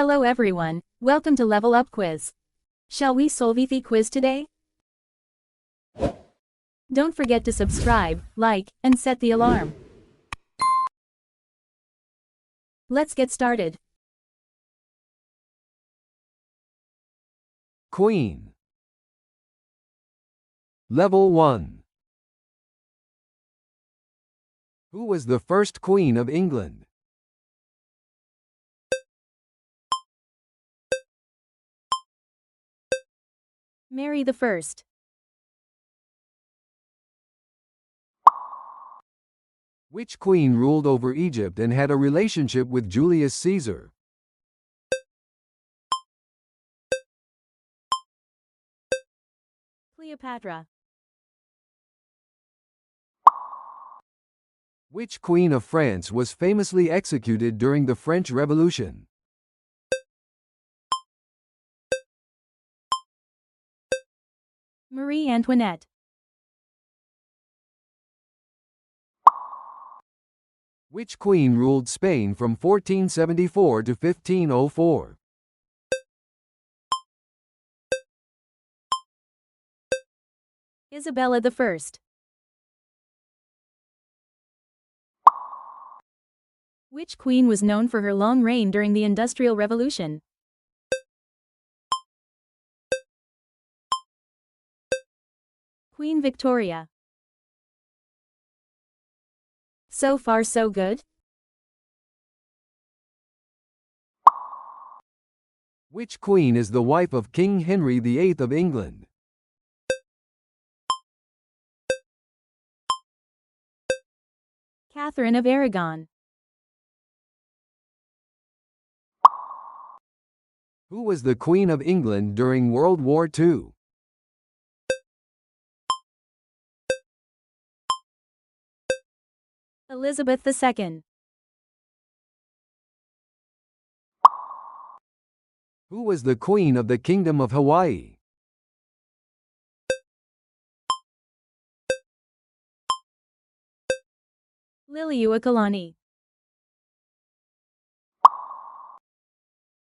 Hello everyone, welcome to Level Up Quiz. Shall we solve the quiz today? Don't forget to subscribe, like, and set the alarm. Let's get started. Queen. Level 1. Who was the first Queen of England? Mary the First. Which queen ruled over Egypt and had a relationship with Julius Caesar? Cleopatra. Which queen of France was famously executed during the French Revolution? Marie Antoinette. Which queen ruled Spain from 1474 to 1504? Isabella the First. Which queen was known for her long reign during the Industrial Revolution? Queen Victoria. So far so good? Which queen is the wife of King Henry VIII of England? Catherine of Aragon. Who was the Queen of England during World War II? Elizabeth II. Who was the Queen of the Kingdom of Hawaii? Liliuokalani.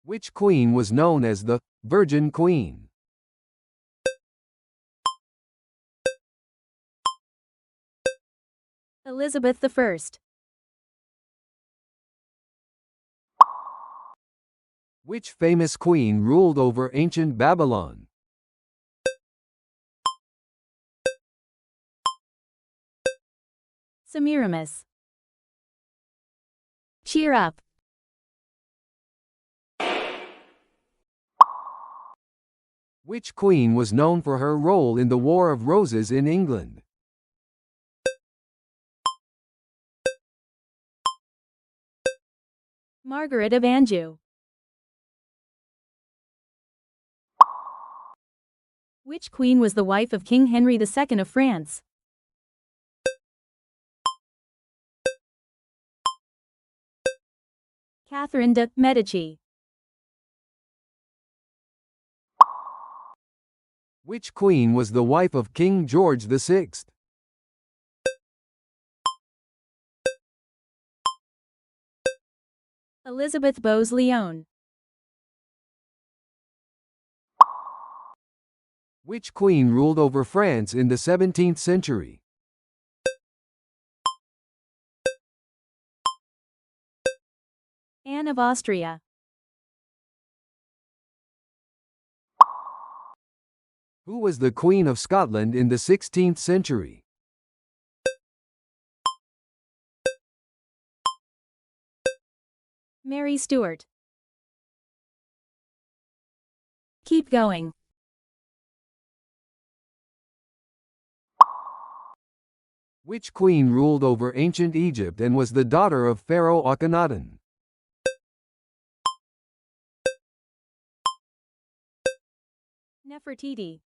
Which queen was known as the Virgin Queen? Elizabeth I. Which famous queen ruled over ancient Babylon? Semiramis. Cheer up. Which queen was known for her role in the War of Roses in England? Margaret of Anjou. Which queen was the wife of King Henry II of France? Catherine de' Medici. Which queen was the wife of King George VI? Elizabeth Bowes-Lyon. Which queen ruled over France in the 17th century? Anne of Austria. Who was the Queen of Scotland in the 16th century? Mary Stuart. Keep going. Which queen ruled over ancient Egypt and was the daughter of Pharaoh Akhenaten? Nefertiti.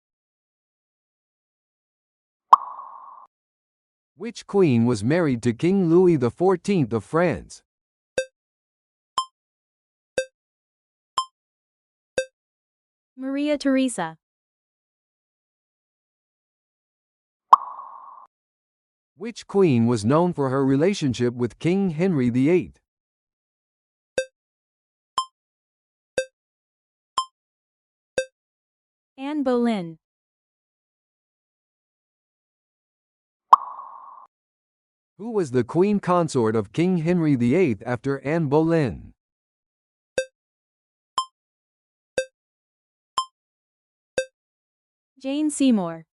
Which queen was married to King Louis XIV of France? Maria Theresa. Which queen was known for her relationship with King Henry VIII? Anne Boleyn. Who was the queen consort of King Henry VIII after Anne Boleyn? Jane Seymour.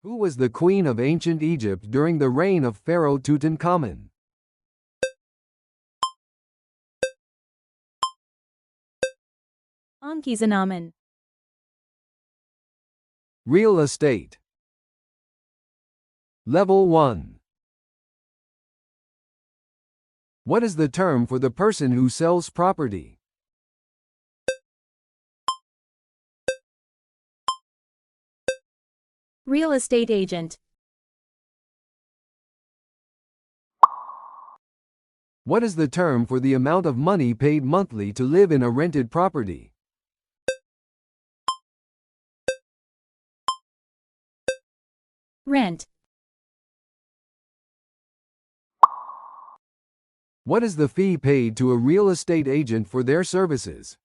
Who was the queen of ancient Egypt during the reign of Pharaoh Tutankhamun? Ankhesenamun. Real estate. Level 1. What is the term for the person who sells property? Real estate agent. What is the term for the amount of money paid monthly to live in a rented property? Rent. What is the fee paid to a real estate agent for their services?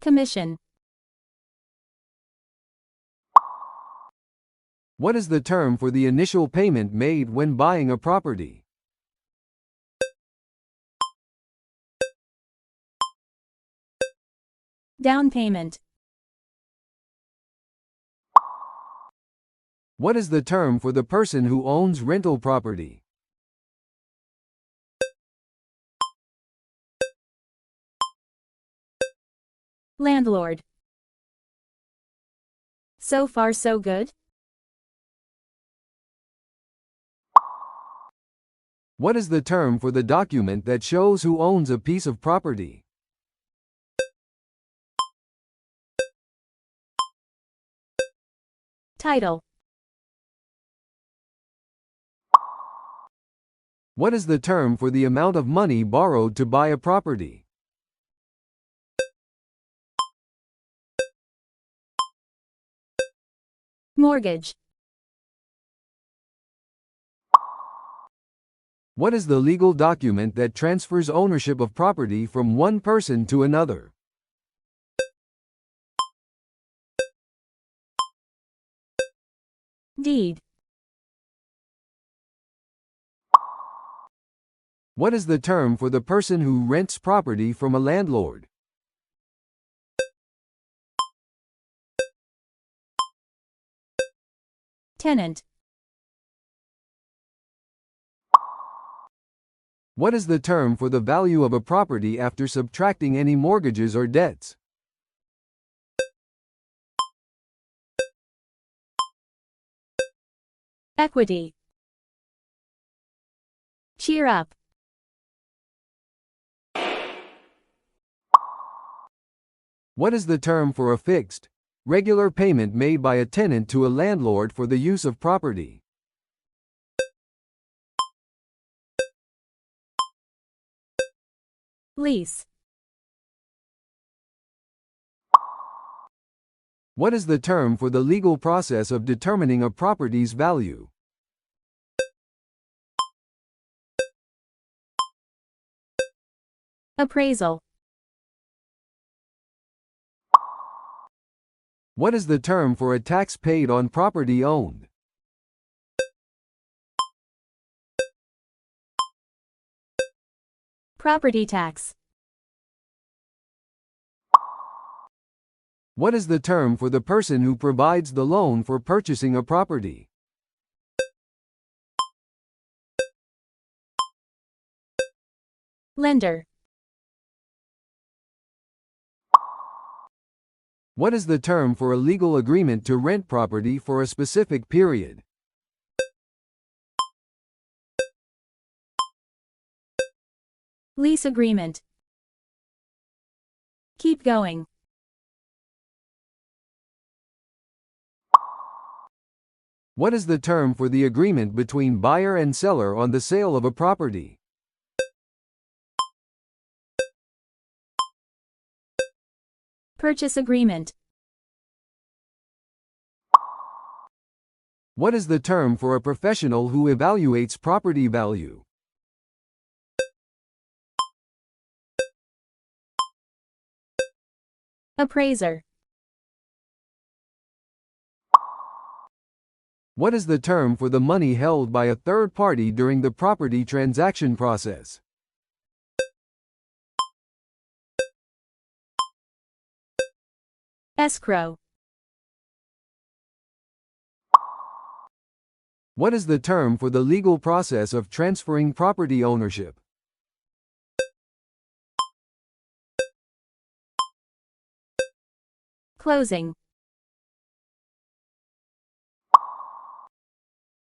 Commission. What is the term for the initial payment made when buying a property? Down payment. What is the term for the person who owns rental property? Landlord. So far so good? What is the term for the document that shows who owns a piece of property? Title. What is the term for the amount of money borrowed to buy a property? Mortgage. What is the legal document that transfers ownership of property from one person to another? Deed. What is the term for the person who rents property from a landlord? Tenant. What is the term for the value of a property after subtracting any mortgages or debts? Equity. Cheer up. What is the term for a fixed, regular payment made by a tenant to a landlord for the use of property? Lease. What is the term for the legal process of determining a property's value? Appraisal. What is the term for a tax paid on property owned? Property tax. What is the term for the person who provides the loan for purchasing a property? Lender. What is the term for a legal agreement to rent property for a specific period? Lease agreement. Keep going. What is the term for the agreement between buyer and seller on the sale of a property? Purchase agreement. What is the term for a professional who evaluates property value? Appraiser. What is the term for the money held by a third party during the property transaction process? Escrow. What is the term for the legal process of transferring property ownership? Closing.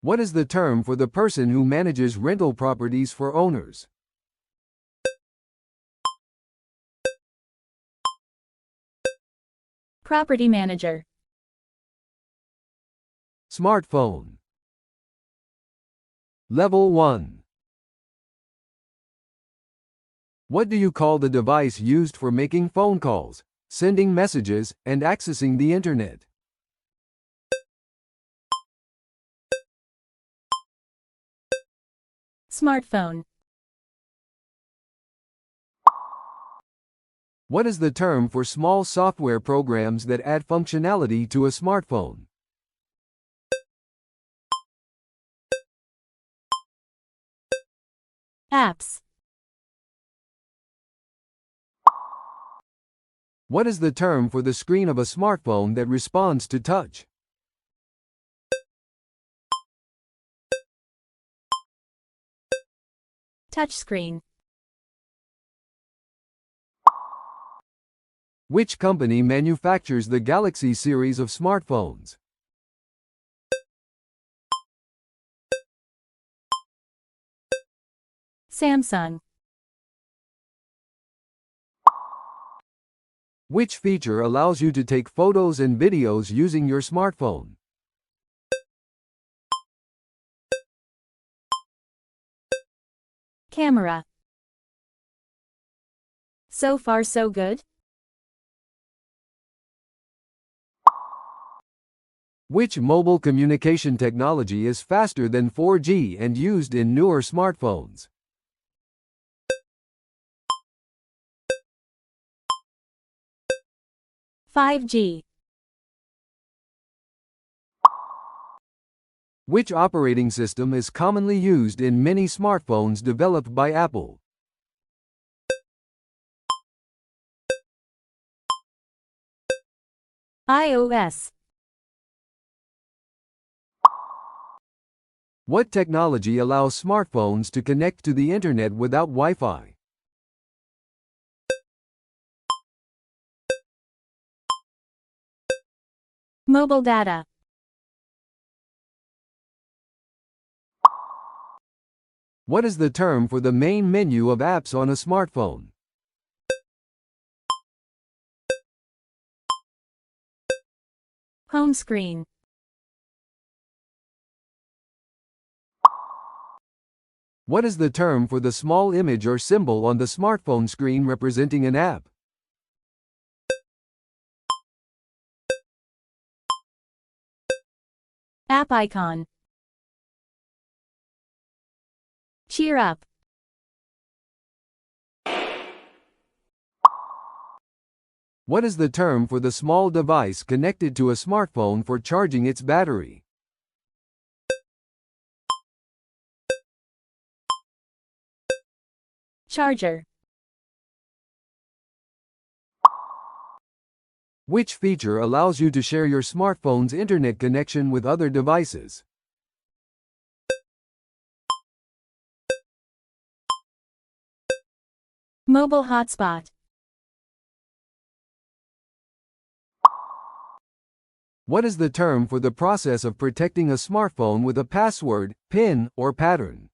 What is the term for the person who manages rental properties for owners? Property manager. Smartphone. Level 1. What do you call the device used for making phone calls, sending messages, and accessing the internet? Smartphone. What is the term for small software programs that add functionality to a smartphone? Apps. What is the term for the screen of a smartphone that responds to touch? Touchscreen. Which company manufactures the Galaxy series of smartphones? Samsung. Which feature allows you to take photos and videos using your smartphone? Camera. So far so good? Which mobile communication technology is faster than 4G and used in newer smartphones? .5G. Which operating system is commonly used in many smartphones developed by Apple? iOS. What technology allows smartphones to connect to the internet without Wi-Fi? Mobile data. What is the term for the main menu of apps on a smartphone? Home screen. What is the term for the small image or symbol on the smartphone screen representing an app? App icon. Cheer up. What is the term for the small device connected to a smartphone for charging its battery? Charger. Which feature allows you to share your smartphone's internet connection with other devices? Mobile hotspot. What is the term for the process of protecting a smartphone with a password, PIN, or pattern?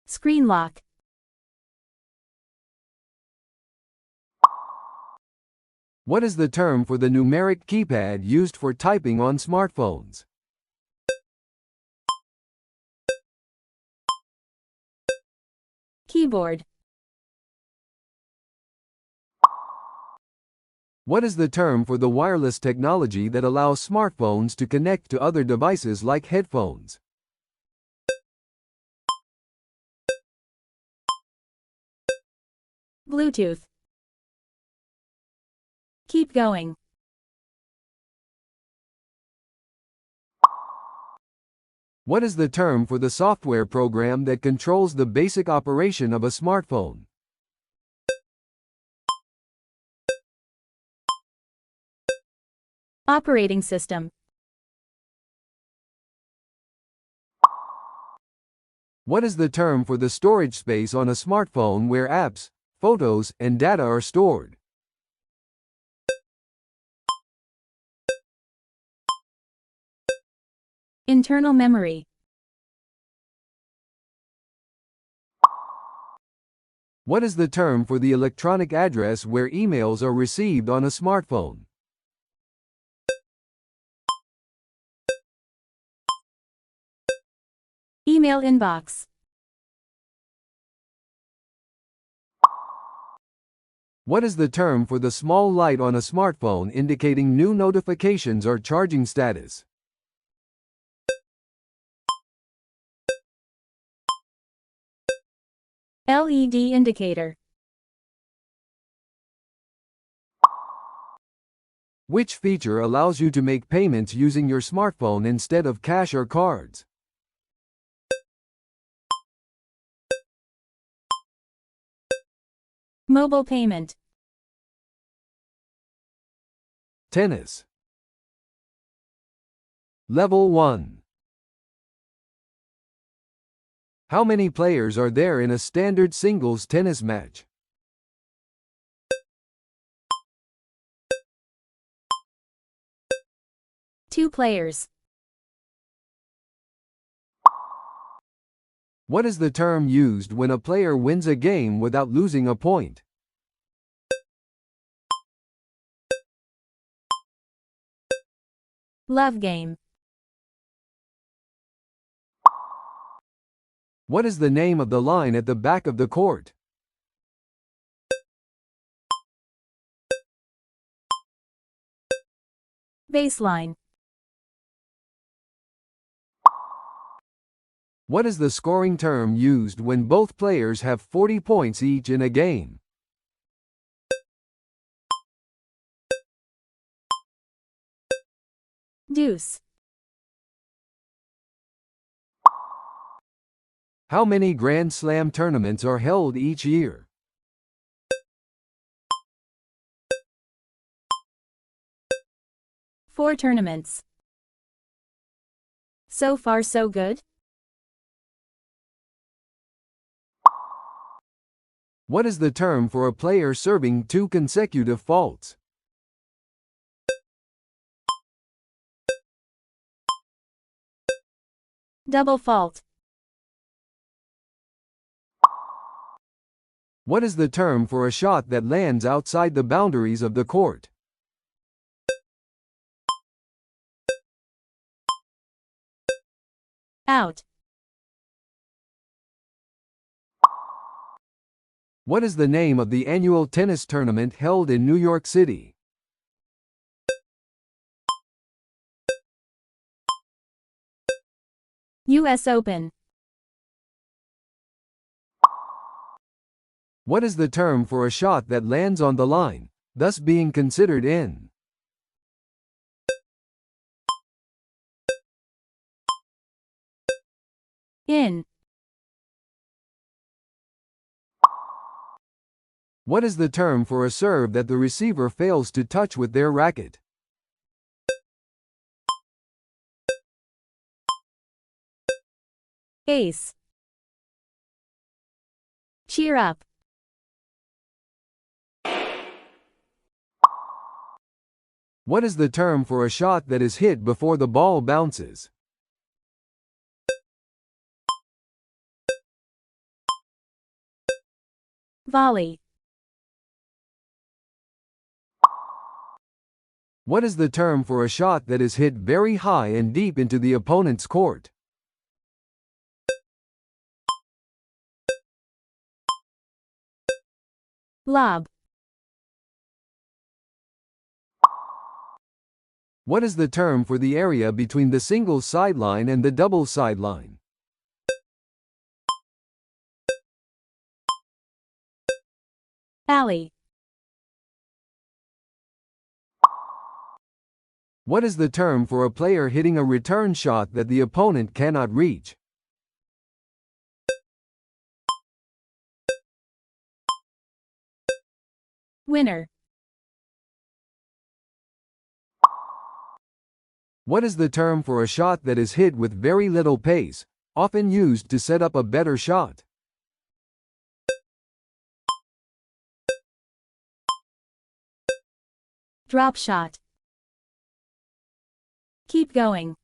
Screen lock. What is the term for the numeric keypad used for typing on smartphones? Keyboard. What is the term for the wireless technology that allows smartphones to connect to other devices like headphones? Bluetooth. Keep going. What is the term for the software program that controls the basic operation of a smartphone? Operating system. What is the term for the storage space on a smartphone where apps, photos, and data are stored? Internal memory. What is the term for the electronic address where emails are received on a smartphone? Email inbox. What is the term for the small light on a smartphone indicating new notifications or charging status? LED indicator. Which feature allows you to make payments using your smartphone instead of cash or cards? Mobile payment. Tennis. Level 1. How many players are there in a standard singles tennis match? Two players. What is the term used when a player wins a game without losing a point? Love game. What is the name of the line at the back of the court? Baseline. What is the scoring term used when both players have 40 points each in a game? Deuce. How many Grand Slam tournaments are held each year? Four tournaments. So far so good? What is the term for a player serving two consecutive faults? Double fault. What is the term for a shot that lands outside the boundaries of the court? Out. What is the name of the annual tennis tournament held in New York City? US Open. What is the term for a shot that lands on the line, thus being considered in? In. What is the term for a serve that the receiver fails to touch with their racket? Ace. Cheer up. What is the term for a shot that is hit before the ball bounces? Volley. What is the term for a shot that is hit very high and deep into the opponent's court? Lob. What is the term for the area between the single sideline and the double sideline? Alley. What is the term for a player hitting a return shot that the opponent cannot reach? Winner. What is the term for a shot that is hit with very little pace, often used to set up a better shot? Drop shot. Keep going.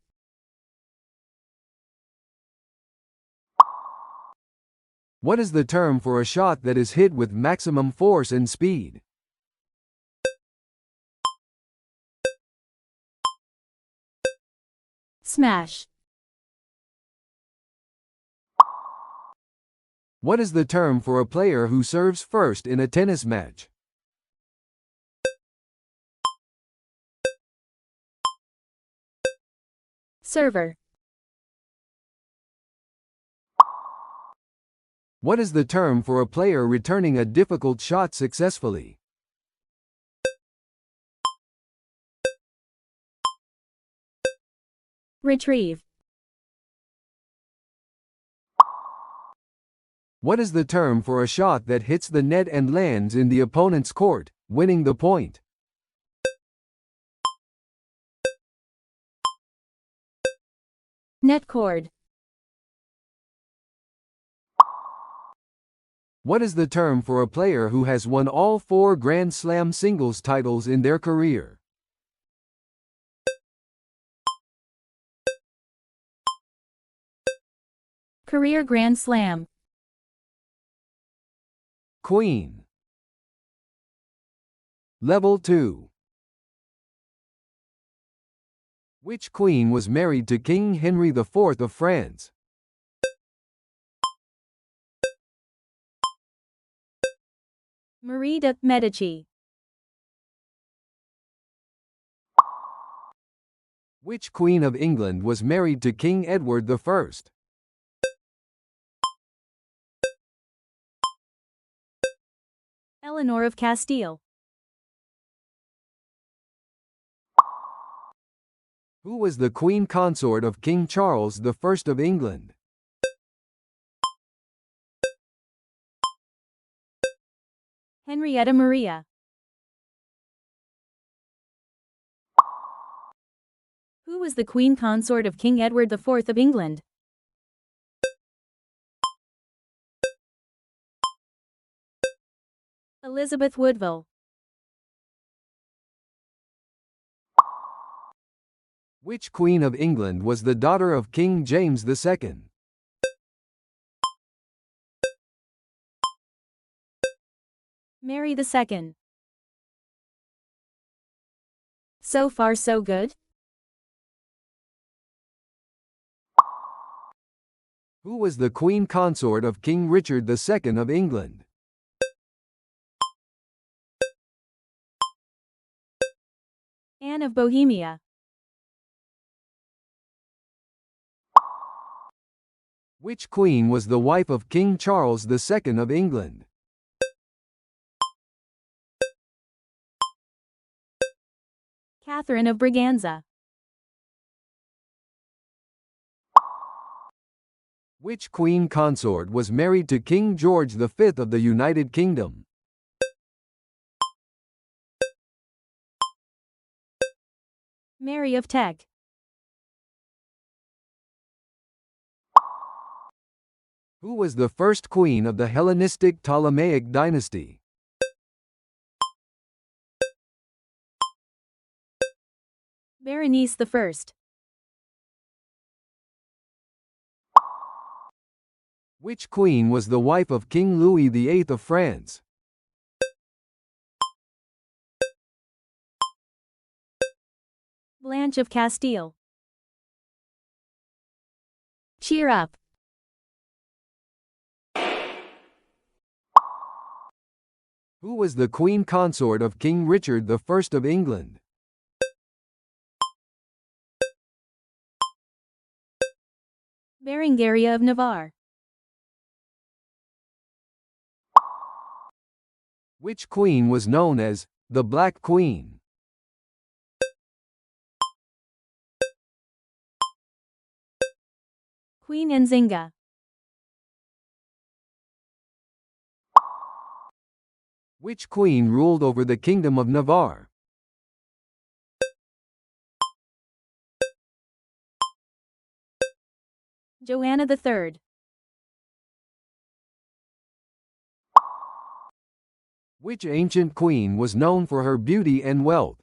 What is the term for a shot that is hit with maximum force and speed? Smash. What is the term for a player who serves first in a tennis match? Server. What is the term for a player returning a difficult shot successfully? Retrieve. What is the term for a shot that hits the net and lands in the opponent's court, winning the point? Net cord. What is the term for a player who has won all 4 Grand Slam singles titles in their career? Career Grand Slam. Queen. Level 2. Which queen was married to King Henry IV of France? Marie de' Medici. Which Queen of England was married to King Edward I? Eleanor of Castile. Who was the Queen Consort of King Charles I of England? Henrietta Maria. Who was the Queen Consort of King Edward IV of England? Elizabeth Woodville. Which Queen of England was the daughter of King James II? Mary II. So far so good? Who was the Queen Consort of King Richard II of England? Anne of Bohemia. Which queen was the wife of King Charles II of England? Catherine of Braganza. Which queen consort was married to King George V of the United Kingdom? Mary of Teck. Who was the first queen of the Hellenistic Ptolemaic dynasty? Berenice I. Which queen was the wife of King Louis VIII of France? Blanche of Castile. Cheer up. Who was the queen consort of King Richard I of England? Berengaria of Navarre. Which queen was known as the Black Queen? Queen Nzinga. Which queen ruled over the Kingdom of Navarre? Joanna III. Which ancient queen was known for her beauty and wealth?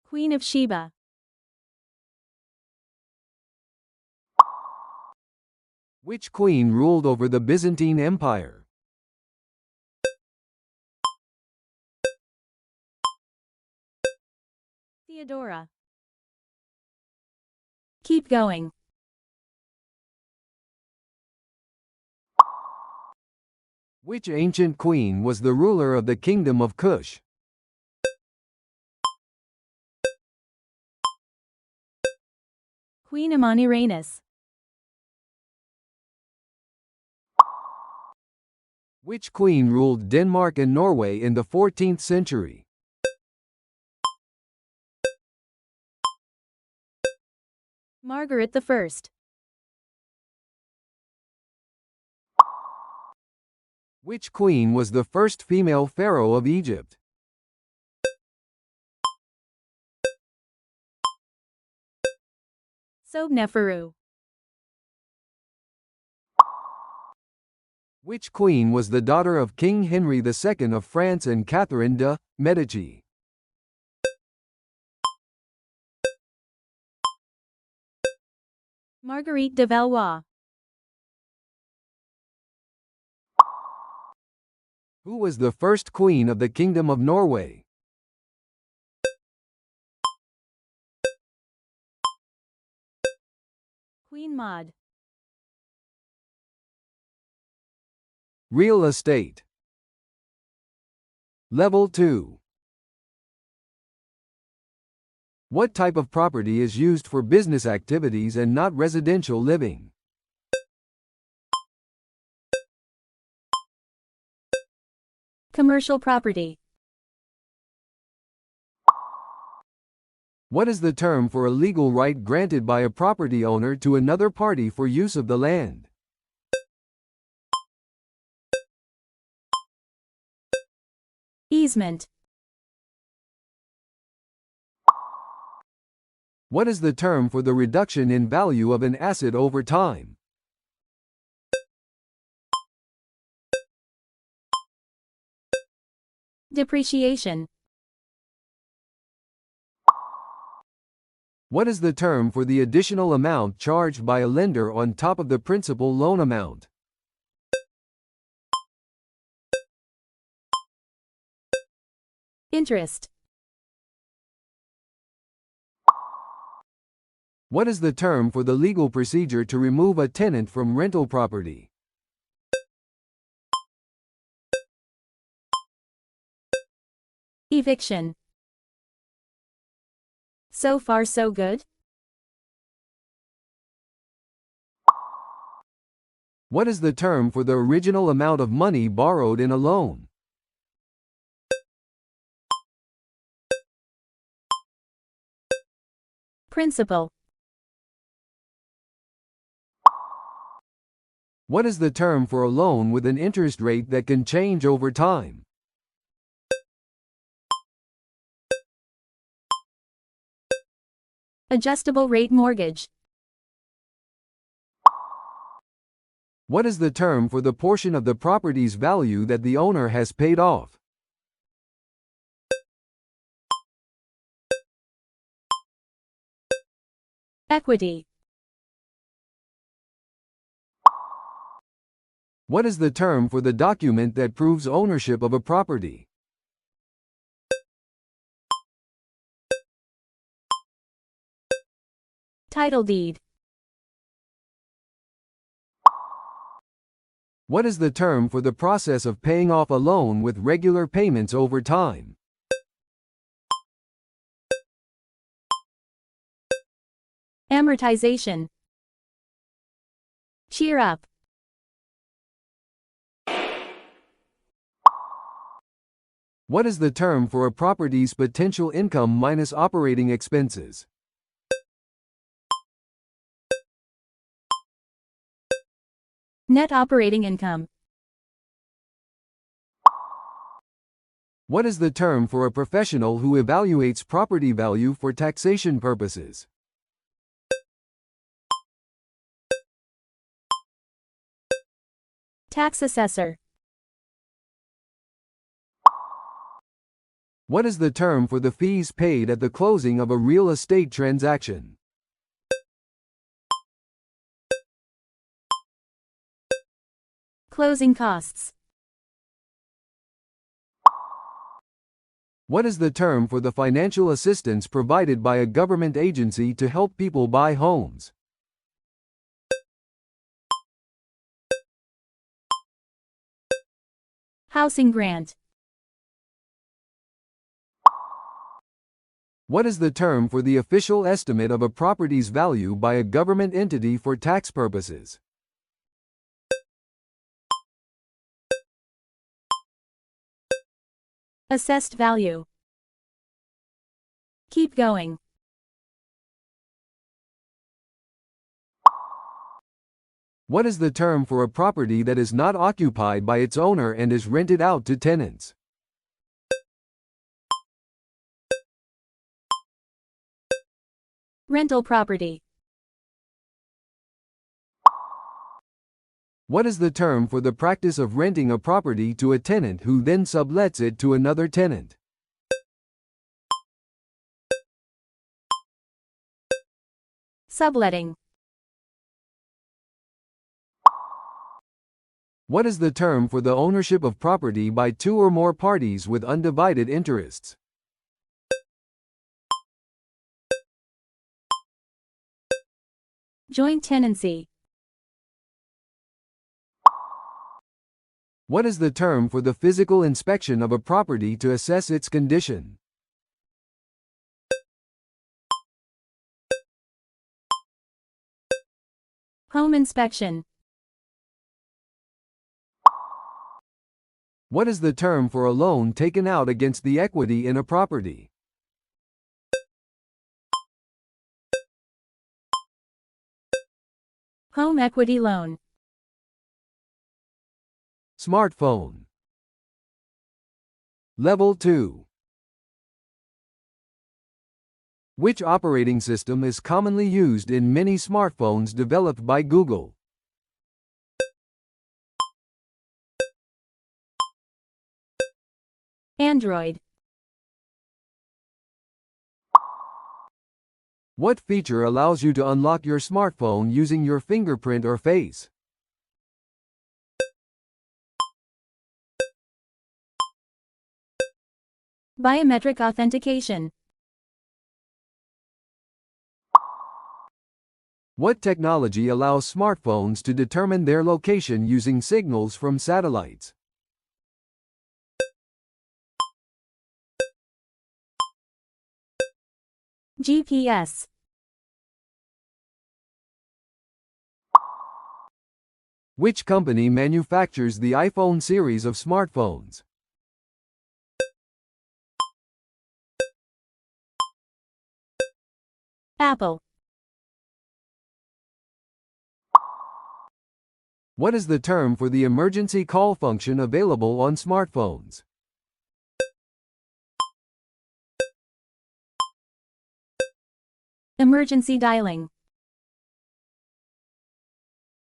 Queen of Sheba. Which queen ruled over the Byzantine Empire? Theodora. Keep going. Which ancient queen was the ruler of the Kingdom of Kush? Queen Amanirenas. Which queen ruled Denmark and Norway in the 14th century? Margaret I. Which queen was the first female pharaoh of Egypt? Sobneferu. Which queen was the daughter of King Henry II of France and Catherine de' Medici? Marguerite de Valois. Who was the first queen of the Kingdom of Norway? Queen Maud. Real estate. Level 2. What type of property is used for business activities and not residential living? Commercial property. What is the term for a legal right granted by a property owner to another party for use of the land? Easement. What is the term for the reduction in value of an asset over time? Depreciation. What is the term for the additional amount charged by a lender on top of the principal loan amount? Interest. What is the term for the legal procedure to remove a tenant from rental property? Eviction. So far so good? What is the term for the original amount of money borrowed in a loan? Principal. What is the term for a loan with an interest rate that can change over time? Adjustable rate mortgage. What is the term for the portion of the property's value that the owner has paid off? Equity. What is the term for the document that proves ownership of a property? Title deed. What is the term for the process of paying off a loan with regular payments over time? Amortization. Cheer up. What is the term for a property's potential income minus operating expenses? Net operating income. What is the term for a professional who evaluates property value for taxation purposes? Tax assessor. What is the term for the fees paid at the closing of a real estate transaction? Closing costs. What is the term for the financial assistance provided by a government agency to help people buy homes? Housing grant. What is the term for the official estimate of a property's value by a government entity for tax purposes? Assessed value. Keep going. What is the term for a property that is not occupied by its owner and is rented out to tenants? Rental property. What is the term for the practice of renting a property to a tenant who then sublets it to another tenant? Subletting. What is the term for the ownership of property by two or more parties with undivided interests? Joint tenancy. What is the term for the physical inspection of a property to assess its condition? Home inspection. What is the term for a loan taken out against the equity in a property? Home equity loan. Smartphone. Level 2. Which operating system is commonly used in many smartphones developed by Google? Android. What feature allows you to unlock your smartphone using your fingerprint or face? Biometric authentication. What technology allows smartphones to determine their location using signals from satellites? GPS. Which company manufactures the iPhone series of smartphones? Apple. What is the term for the emergency call function available on smartphones? Emergency dialing.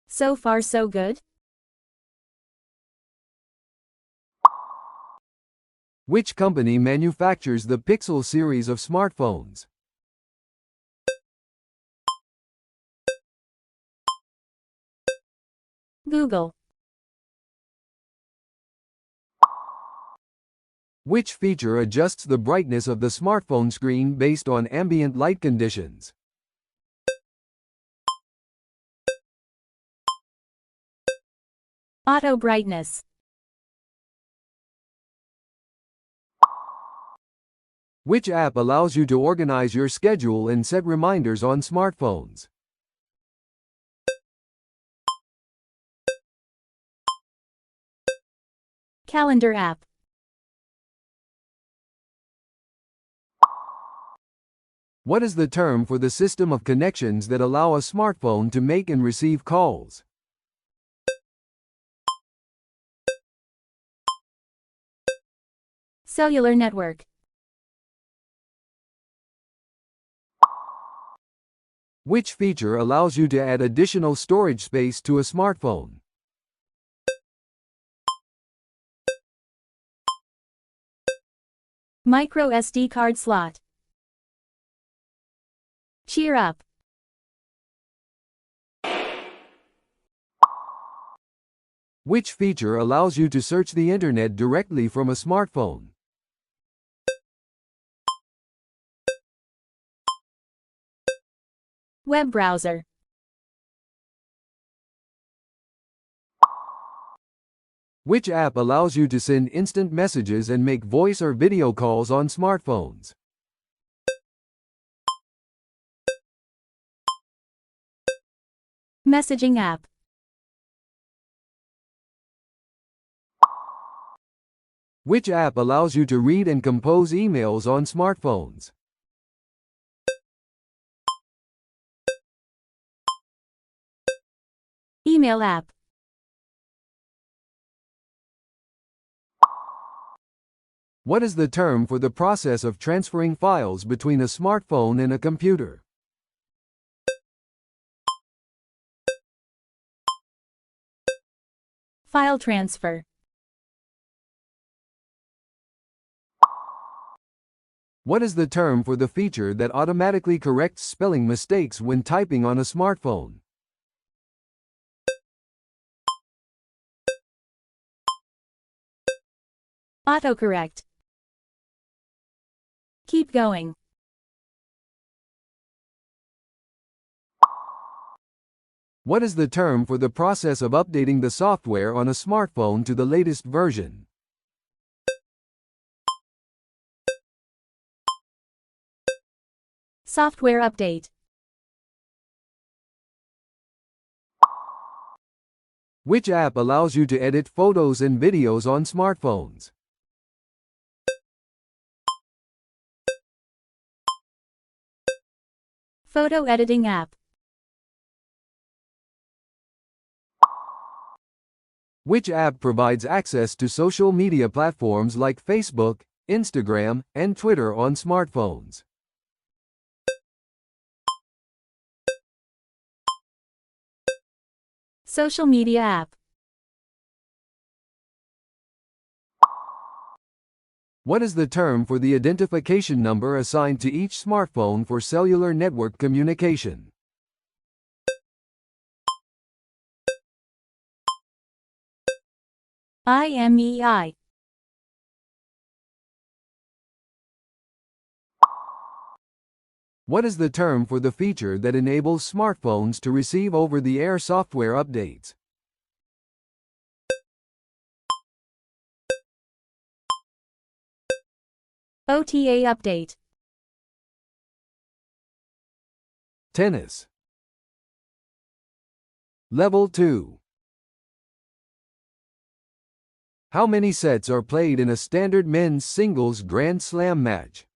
So far so good? Which company manufactures the Pixel series of smartphones? Google. Which feature adjusts the brightness of the smartphone screen based on ambient light conditions? Auto brightness. Which app allows you to organize your schedule and set reminders on smartphones? Calendar app. What is the term for the system of connections that allow a smartphone to make and receive calls? Cellular network. Which feature allows you to add additional storage space to a smartphone? Micro SD card slot. Cheer up. Which feature allows you to search the internet directly from a smartphone? Web browser. Which app allows you to send instant messages and make voice or video calls on smartphones? Messaging app. Which app allows you to read and compose emails on smartphones? Email app. What is the term for the process of transferring files between a smartphone and a computer? File transfer. What is the term for the feature that automatically corrects spelling mistakes when typing on a smartphone? Autocorrect. Keep going. What is the term for the process of updating the software on a smartphone to the latest version? Software update. Which app allows you to edit photos and videos on smartphones? Photo editing app. Which app provides access to social media platforms like Facebook, Instagram, and Twitter on smartphones? Social media app. What is the term for the identification number assigned to each smartphone for cellular network communication? IMEI. What is the term for the feature that enables smartphones to receive over-the-air software updates? OTA update. Tennis. Level 2. How many sets are played in a standard men's singles Grand Slam match?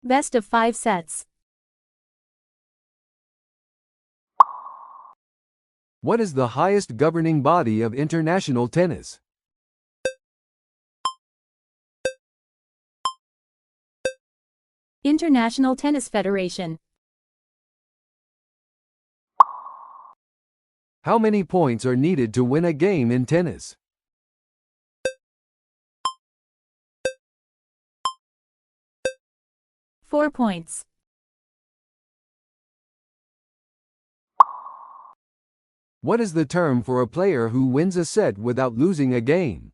Best of 5 sets. What is the highest governing body of international tennis? International Tennis Federation. How many points are needed to win a game in tennis? Four points. What is the term for a player who wins a set without losing a game?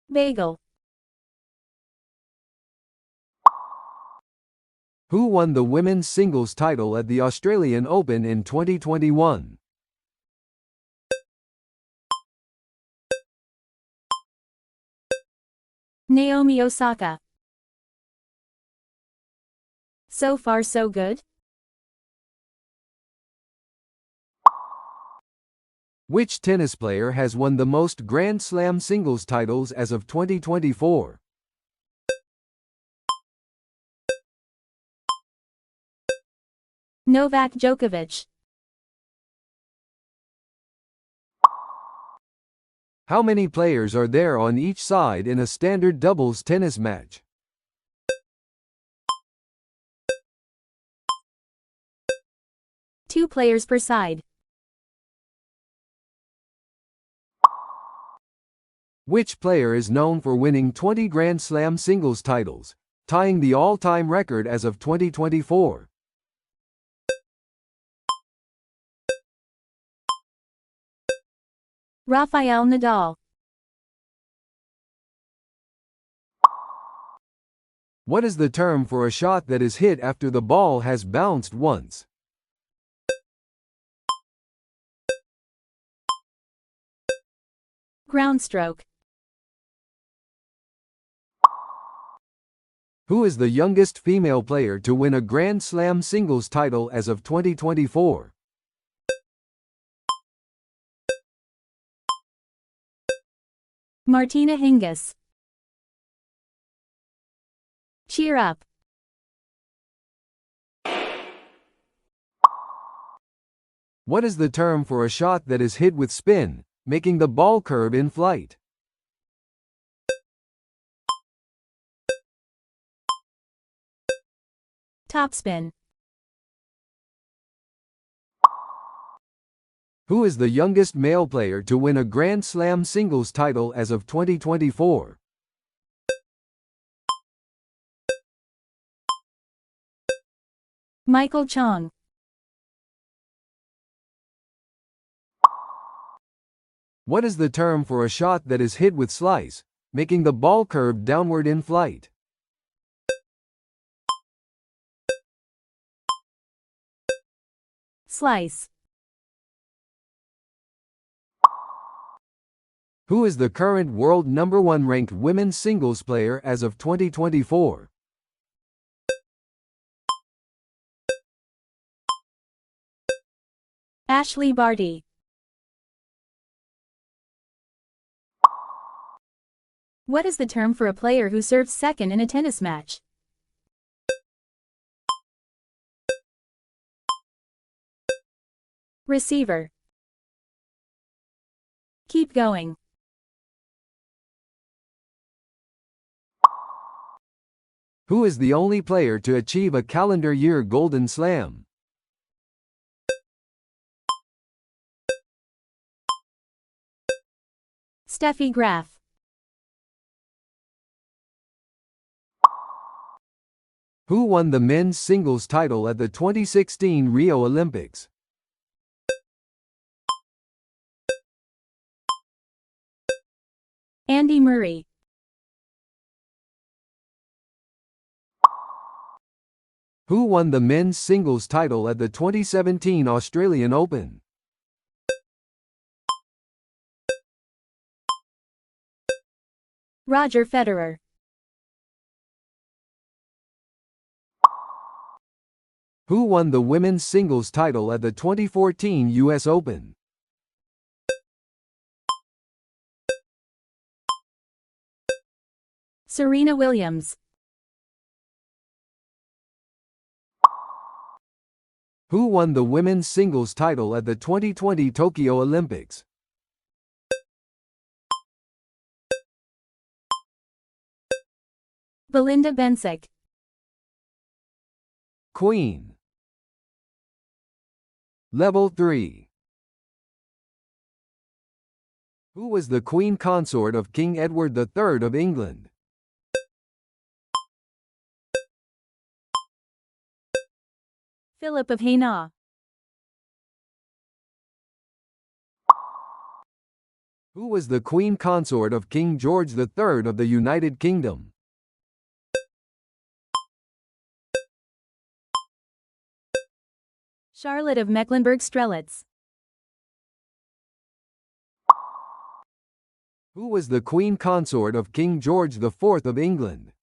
Bagel. Who won the women's singles title at the Australian Open in 2021? Naomi Osaka. So far so good? Which tennis player has won the most Grand Slam singles titles as of 2024? Novak Djokovic. How many players are there on each side in a standard doubles tennis match? Two players per side. Which player is known for winning 20 Grand Slam singles titles, tying the all-time record as of 2024? Rafael Nadal. What is the term for a shot that is hit after the ball has bounced once? Ground stroke. Who is the youngest female player to win a Grand Slam singles title as of 2024? Martina Hingis. Cheer up. What is the term for a shot that is hit with spin, making the ball curve in flight? Topspin. Who is the youngest male player to win a Grand Slam singles title as of 2024? Michael Chong. What is the term for a shot that is hit with slice, making the ball curve downward in flight? Slice. Who is the current world number 1 ranked women's singles player as of 2024? Ashley Barty. What is the term for a player who serves second in a tennis match? Receiver. Keep going. Who is the only player to achieve a calendar year Golden Slam? Steffi Graf. Who won the men's singles title at the 2016 Rio Olympics? Andy Murray. Who won the men's singles title at the 2017 Australian Open? Roger Federer. Who won the women's singles title at the 2014 US Open? Serena Williams. Who won the women's singles title at the 2020 Tokyo Olympics? Belinda Bencic. Queen. Level 3. Who was the Queen Consort of King Edward III of England? Philip of Hainaut. Who was the Queen Consort of King George III of the United Kingdom? Charlotte of Mecklenburg-Strelitz. Who was the queen consort of King George IV of England?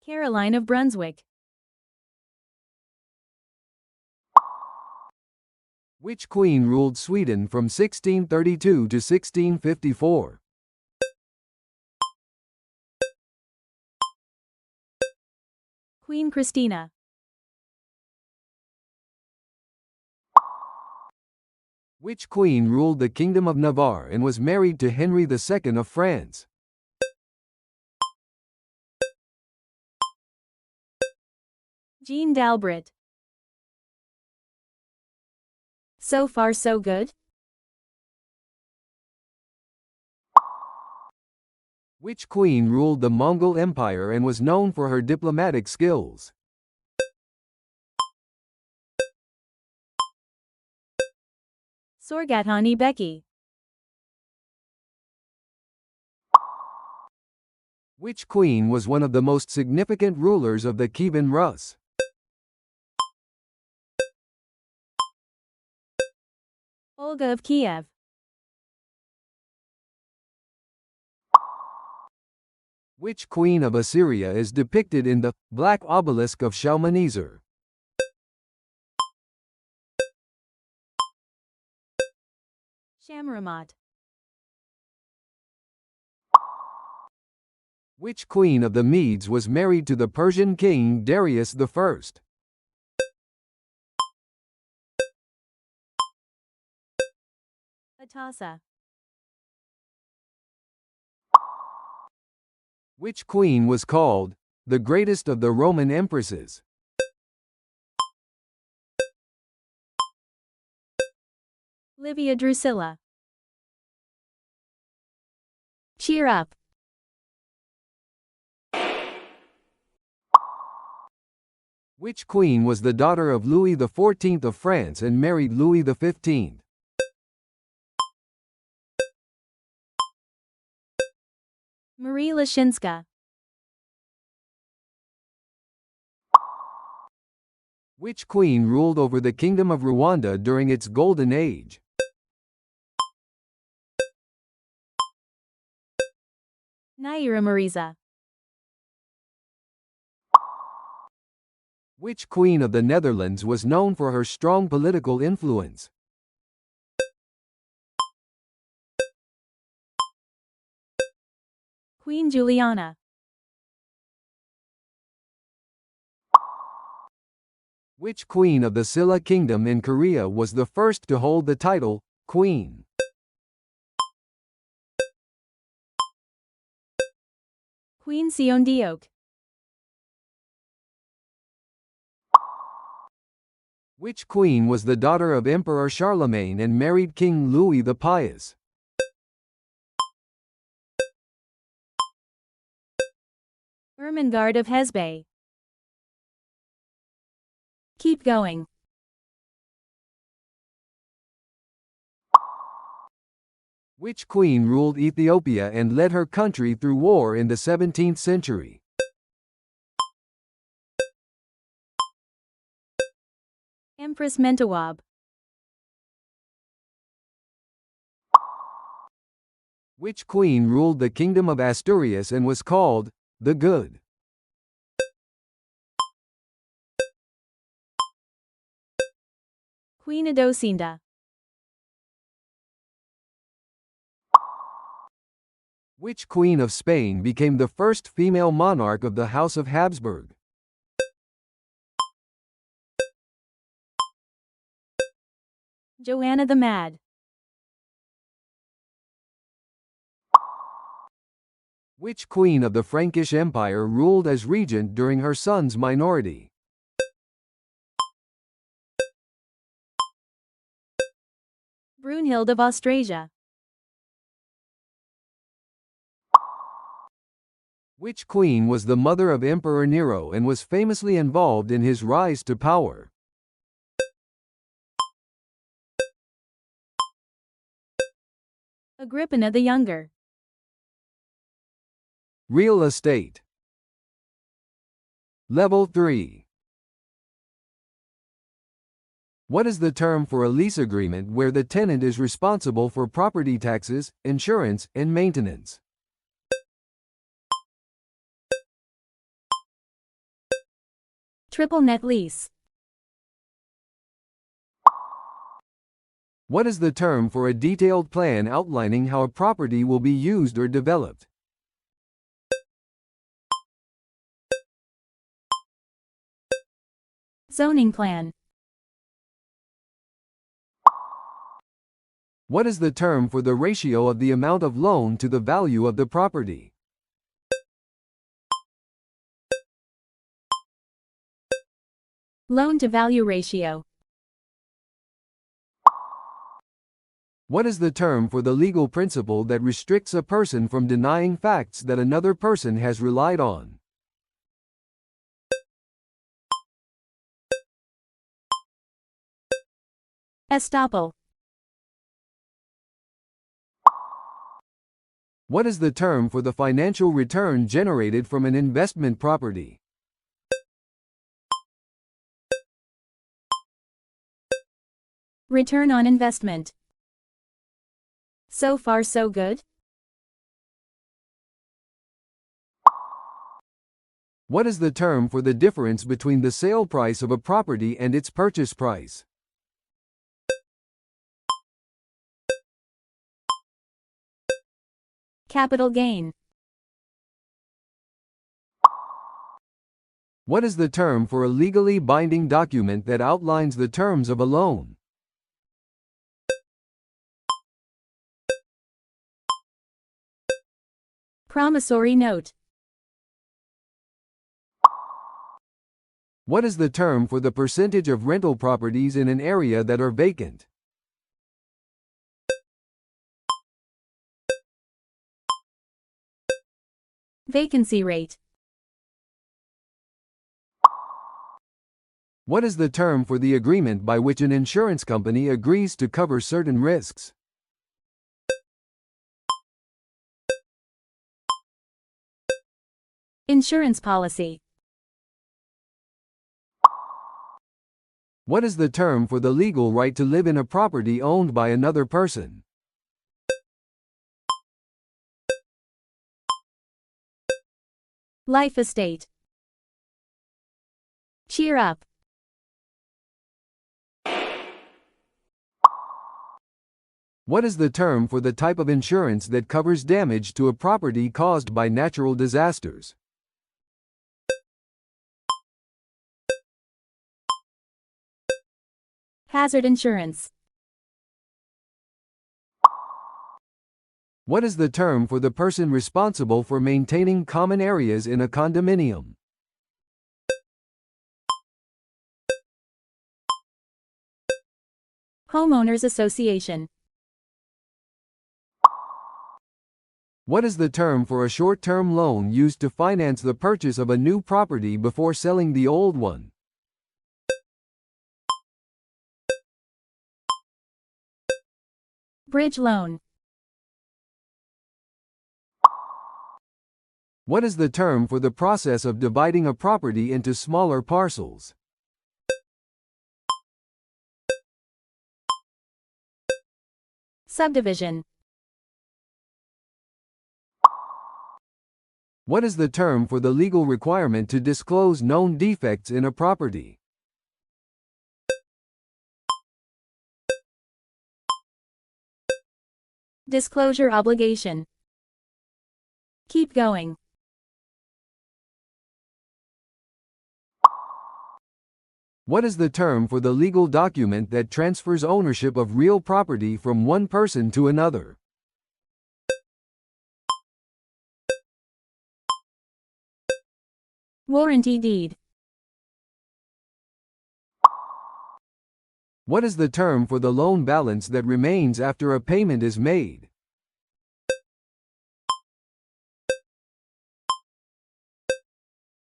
Caroline of Brunswick. Which queen ruled Sweden from 1632 to 1654? Queen Christina. Which queen ruled the Kingdom of Navarre and was married to Henry II of France? Jean d'Albret. So far so good? Which queen ruled the Mongol Empire and was known for her diplomatic skills? Sorghethani Becky. Which queen was one of the most significant rulers of the Kievan Rus? Olga of Kiev. Which queen of Assyria is depicted in the Black Obelisk of Shalmaneser? Shamramat. Which queen of the Medes was married to the Persian king Darius I? Atasa. Which queen was called the greatest of the Roman empresses? Livia Drusilla. Cheer up. Which queen was the daughter of Louis XIV of France and married Louis XV? Marie Lashinska. Which queen ruled over the Kingdom of Rwanda during its golden age? Naira Mariza. Which queen of the Netherlands was known for her strong political influence? Queen Juliana. Which queen of the Silla Kingdom in Korea was the first to hold the title, Queen? Queen Seondeok. Which queen was the daughter of Emperor Charlemagne and married King Louis the Pious? Ermengarde of Hesbaye. Keep going. Which queen ruled Ethiopia and led her country through war in the 17th century? Empress Mentawab. Which queen ruled the Kingdom of Asturias and was called the Good? Queen Adosinda. Which queen of Spain became the first female monarch of the House of Habsburg? Joanna the Mad. Which queen of the Frankish Empire ruled as regent during her son's minority? Brunhild of Austrasia. Which queen was the mother of Emperor Nero and was famously involved in his rise to power? Agrippina the Younger. Real estate. Level 3. What is the term for a lease agreement where the tenant is responsible for property taxes, insurance, and maintenance? Triple net lease. What is the term for a detailed plan outlining how a property will be used or developed? Zoning plan. What is the term for the ratio of the amount of loan to the value of the property? Loan to value ratio. What is the term for the legal principle that restricts a person from denying facts that another person has relied on? Estoppel. What is the term for the financial return generated from an investment property? Return on investment. So far so good? What is the term for the difference between the sale price of a property and its purchase price? Capital gain. What is the term for a legally binding document that outlines the terms of a loan? Promissory note. What is the term for the percentage of rental properties in an area that are vacant? Vacancy rate. What is the term for the agreement by which an insurance company agrees to cover certain risks? Insurance policy. What is the term for the legal right to live in a property owned by another person? Life estate. Cheer up. What is the term for the type of insurance that covers damage to a property caused by natural disasters? Hazard insurance. What is the term for the person responsible for maintaining common areas in a condominium? Homeowners association. What is the term for a short-term loan used to finance the purchase of a new property before selling the old one? Bridge loan. What is the term for the process of dividing a property into smaller parcels? Subdivision. What is the term for the legal requirement to disclose known defects in a property? Disclosure obligation. Keep going. What is the term for the legal document that transfers ownership of real property from one person to another? Warranty deed. What is the term for the loan balance that remains after a payment is made?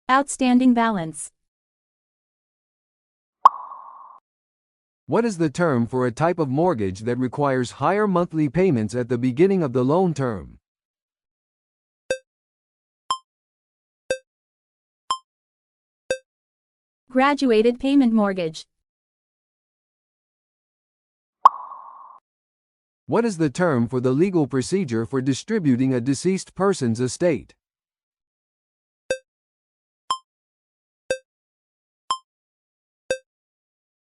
Outstanding balance. What is the term for a type of mortgage that requires higher monthly payments at the beginning of the loan term? Graduated payment mortgage. What is the term for the legal procedure for distributing a deceased person's estate?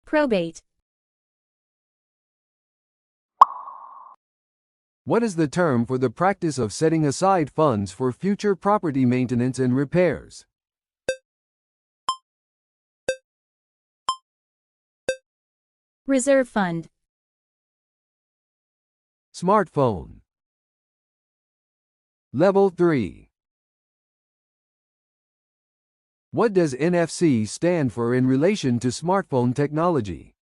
Probate. What is the term for the practice of setting aside funds for future property maintenance and repairs? Reserve fund. Smartphone. Level 3. What does NFC stand for in relation to smartphone technology?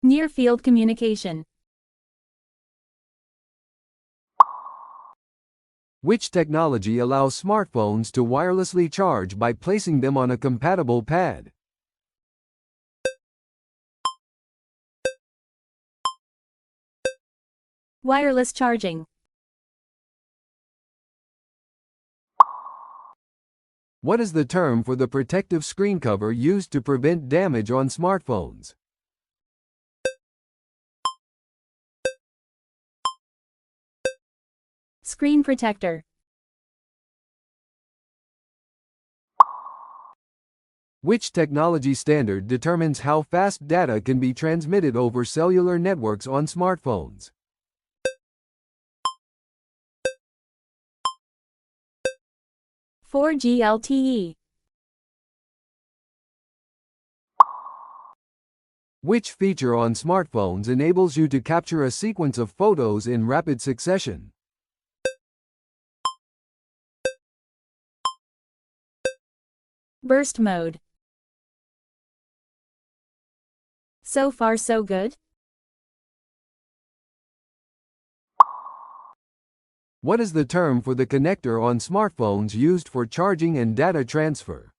Near field communication. Which technology allows smartphones to wirelessly charge by placing them on a compatible pad? Wireless charging. What is the term for the protective screen cover used to prevent damage on smartphones? Screen protector. Which technology standard determines how fast data can be transmitted over cellular networks on smartphones? 4G LTE. Which feature on smartphones enables you to capture a sequence of photos in rapid succession? Burst mode. So far so good? What is the term for the connector on smartphones used for charging and data transfer?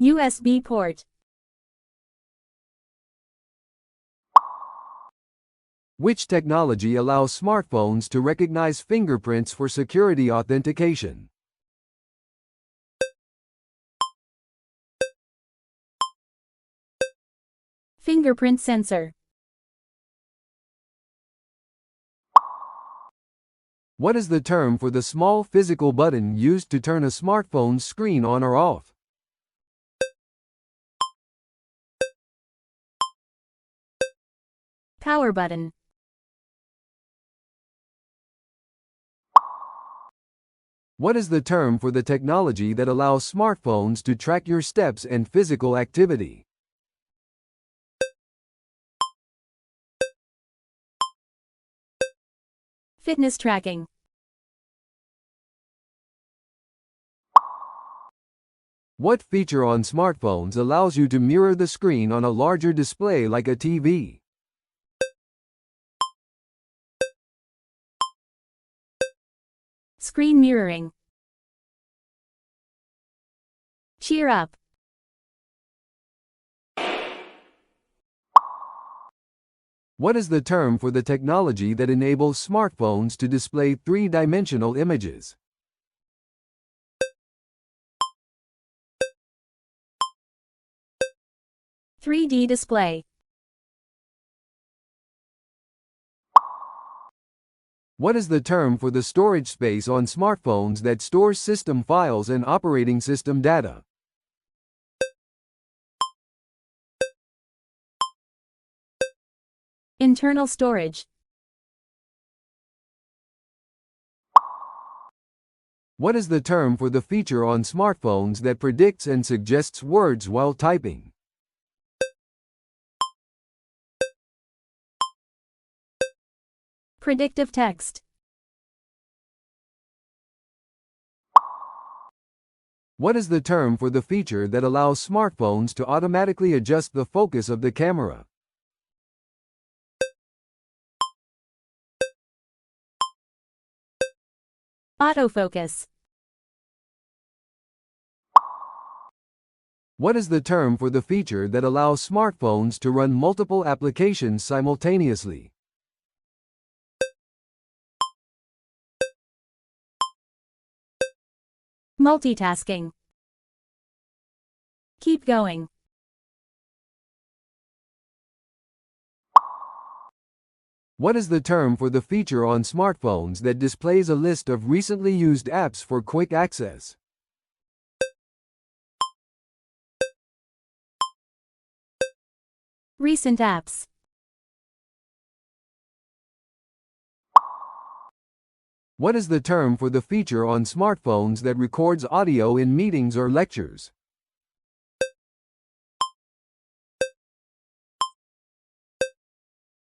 USB port. Which technology allows smartphones to recognize fingerprints for security authentication? Fingerprint sensor. What is the term for the small physical button used to turn a smartphone's screen on or off? Power button. What is the term for the technology that allows smartphones to track your steps and physical activity? Fitness tracking. What feature on smartphones allows you to mirror the screen on a larger display like a TV? Screen mirroring. Cheer up. What is the term for the technology that enables smartphones to display three-dimensional images? "3D display." What is the term for the storage space on smartphones that stores system files and operating system data? Internal storage. What is the term for the feature on smartphones that predicts and suggests words while typing? Predictive text. What is the term for the feature that allows smartphones to automatically adjust the focus of the camera? Autofocus. What is the term for the feature that allows smartphones to run multiple applications simultaneously? Multitasking. Keep going. What is the term for the feature on smartphones that displays a list of recently used apps for quick access? Recent apps. What is the term for the feature on smartphones that records audio in meetings or lectures?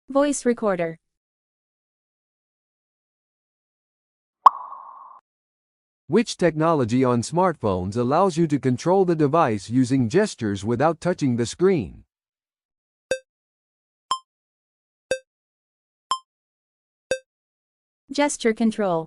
Voice recorder. Which technology on smartphones allows you to control the device using gestures without touching the screen? Gesture control.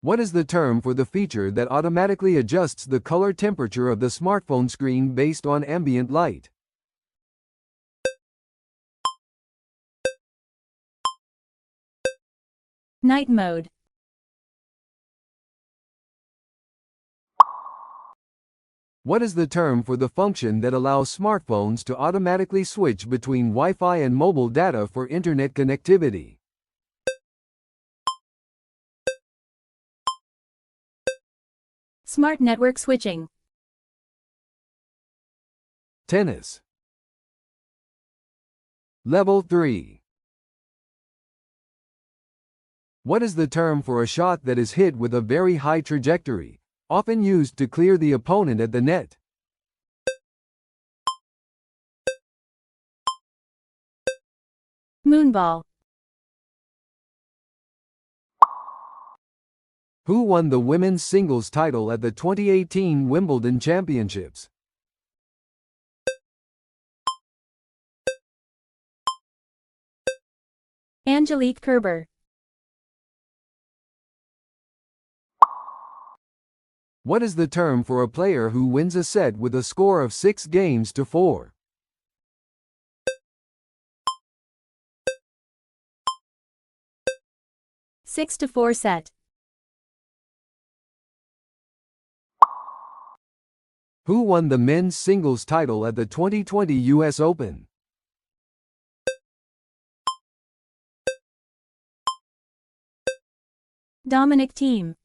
What is the term for the feature that automatically adjusts the color temperature of the smartphone screen based on ambient light? Night mode. What is the term for the function that allows smartphones to automatically switch between Wi-Fi and mobile data for internet connectivity? Smart network switching. Tennis. Level 3. What is the term for a shot that is hit with a very high trajectory, often used to clear the opponent at the net? Moonball. Who won the women's singles title at the 2018 Wimbledon Championships? Angelique Kerber. What is the term for a player who wins a set with a score of 6-4? 6-4 set. Who won the men's singles title at the 2020 US Open? Dominic Thiem.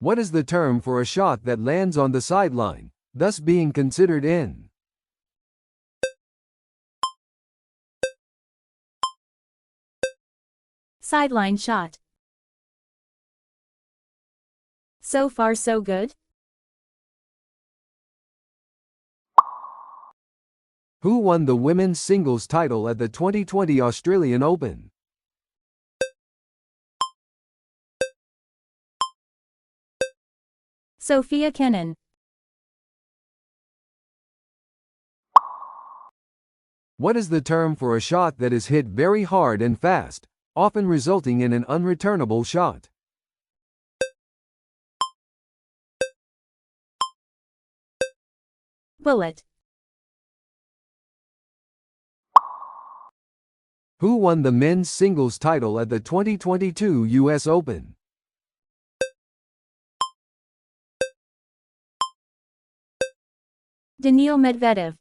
What is the term for a shot that lands on the sideline, thus being considered in? Sideline shot. So far so good? Who won the women's singles title at the 2020 Australian Open? Sophia Kenin. What is the term for a shot that is hit very hard and fast, often resulting in an unreturnable shot? Bullet. Who won the men's singles title at the 2022 US Open? Daniil Medvedev.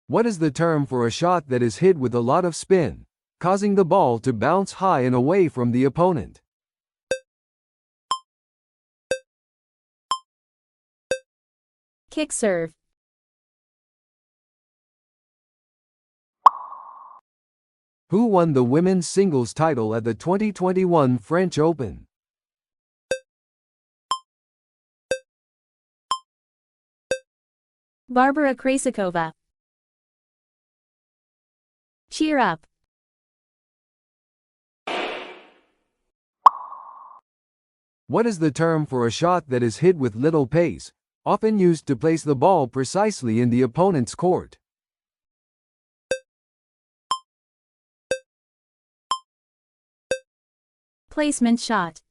What is the term for a shot that is hit with a lot of spin, causing the ball to bounce high and away from the opponent? Kick serve. Who won the women's singles title at the 2021 French Open? Barbara Krejcikova. Cheer up. What is the term for a shot that is hit with little pace, often used to place the ball precisely in the opponent's court? Placement shot.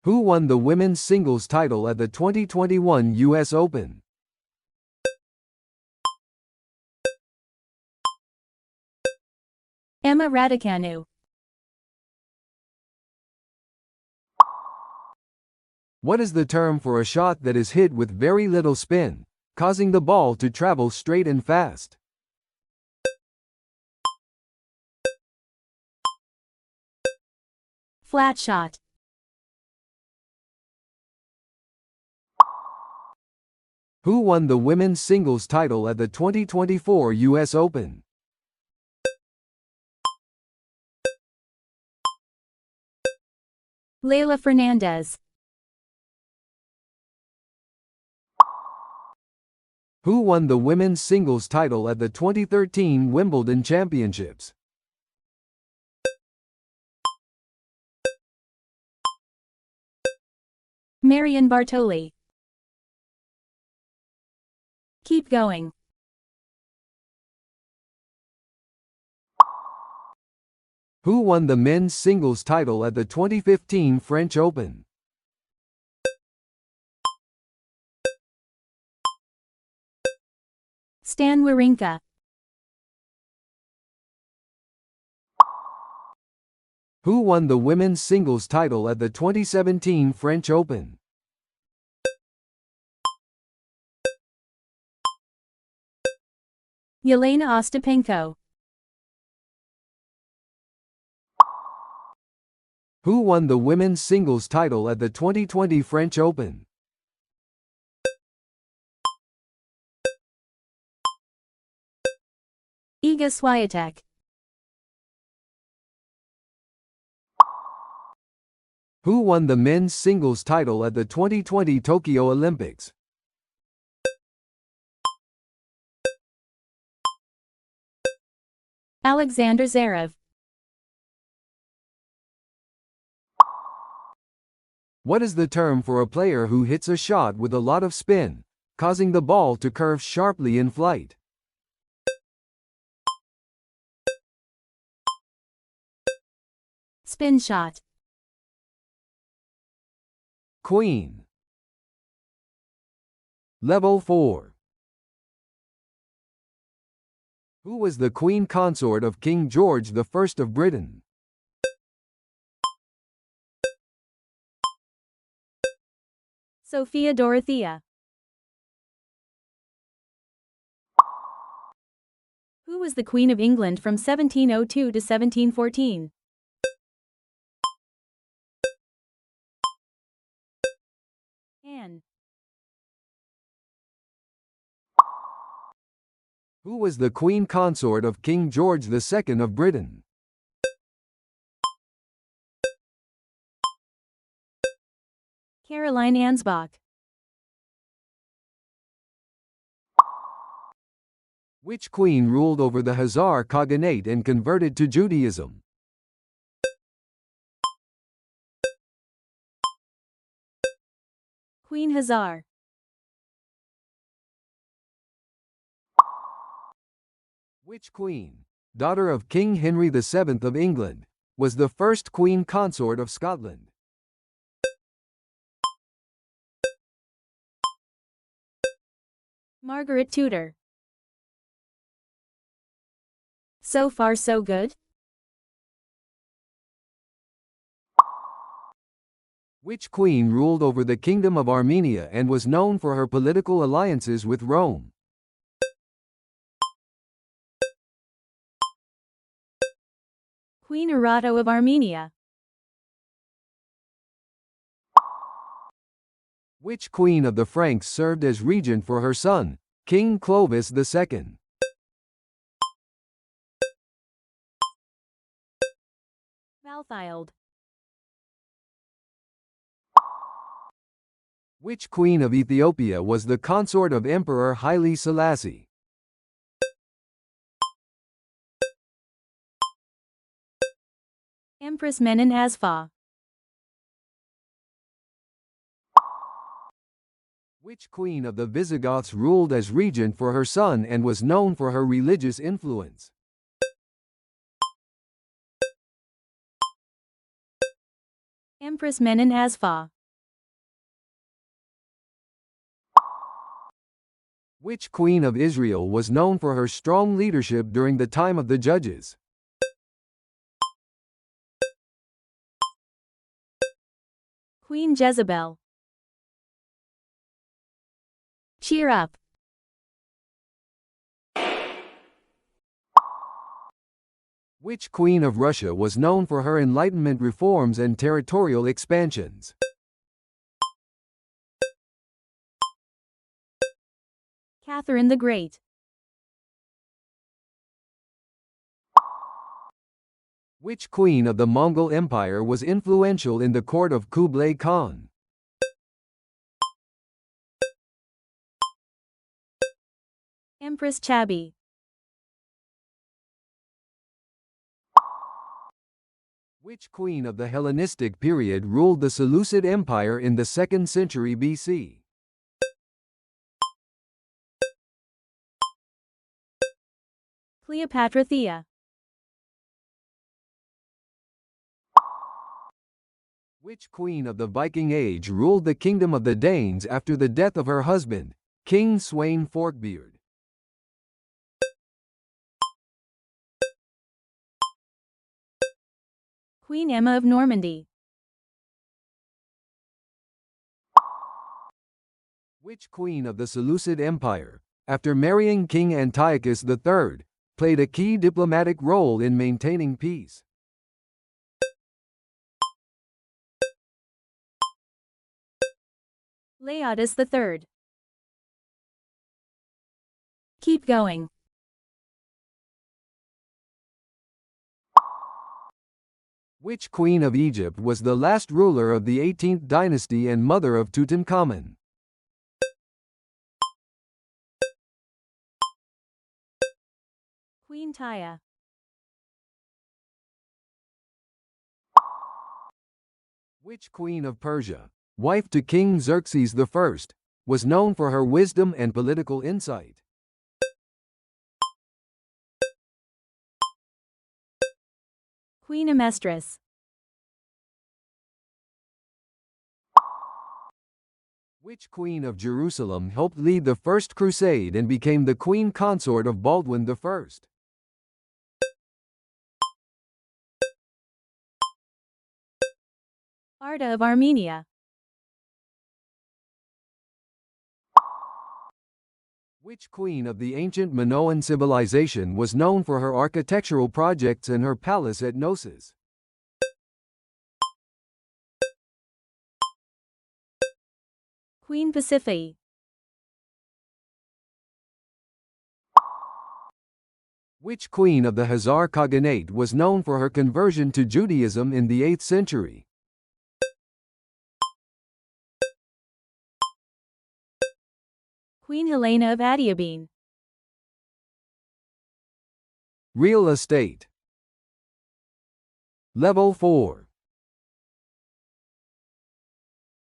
Who won the women's singles title at the 2021 US Open? Emma Raducanu. What is the term for a shot that is hit with very little spin, causing the ball to travel straight and fast? Flat shot. Who won the women's singles title at the 2024 US Open? Leylah Fernandez. Who won the women's singles title at the 2013 Wimbledon Championships? Marion Bartoli. Keep going. Who won the men's singles title at the 2015 French Open? Stan Wawrinka. Who won the women's singles title at the 2017 French Open? Yelena Ostapenko. Who won the women's singles title at the 2020 French Open? Iga Swiatek. Who won the men's singles title at the 2020 Tokyo Olympics? Alexander Zverev. What is the term for a player who hits a shot with a lot of spin, causing the ball to curve sharply in flight? Spin shot. Queen. Level 4. Who was the Queen Consort of King George I of Britain? Sophia Dorothea. Who was the Queen of England from 1702 to 1714? Anne. Who was the Queen Consort of King George II of Britain? Caroline Ansbach. Which queen ruled over the Khazar Khaganate and converted to Judaism? Queen Hazar. Which queen, daughter of King Henry VII of England, was the first Queen Consort of Scotland? Margaret Tudor. So far so good? Which queen ruled over the Kingdom of Armenia and was known for her political alliances with Rome? Queen Arato of Armenia. Which queen of the Franks served as regent for her son, King Clovis II? Balthild. Which queen of Ethiopia was the consort of Emperor Haile Selassie? Empress Menen Asfa. Which queen of the Visigoths ruled as regent for her son and was known for her religious influence? Empress Menen Asfa. Which queen of Israel was known for her strong leadership during the time of the judges? Queen Jezebel. Cheer up. Which queen of Russia was known for her Enlightenment reforms and territorial expansions? Catherine the Great. Which queen of the Mongol Empire was influential in the court of Kublai Khan? Empress Chabi. Which queen of the Hellenistic period ruled the Seleucid Empire in the 2nd century BC? Cleopatra Thea. Which queen of the Viking Age ruled the kingdom of the Danes after the death of her husband, King Sweyn Forkbeard? Queen Emma of Normandy. Which queen of the Seleucid Empire, after marrying King Antiochus III, played a key diplomatic role in maintaining peace? Laodice III. Keep going. Which queen of Egypt was the last ruler of the 18th dynasty and mother of Tutankhamun? Queen Tiye. Which queen of Persia, wife to King Xerxes I, was known for her wisdom and political insight? Queen Amestris. Which queen of Jerusalem helped lead the First Crusade and became the queen consort of Baldwin I? Arda of Armenia. Which queen of the ancient Minoan civilization was known for her architectural projects and her palace at Knossos? Queen Pasiphae. Which queen of the Khazar Khaganate was known for her conversion to Judaism in the 8th century? Queen Helena of Adiabene. Real estate. Level 4.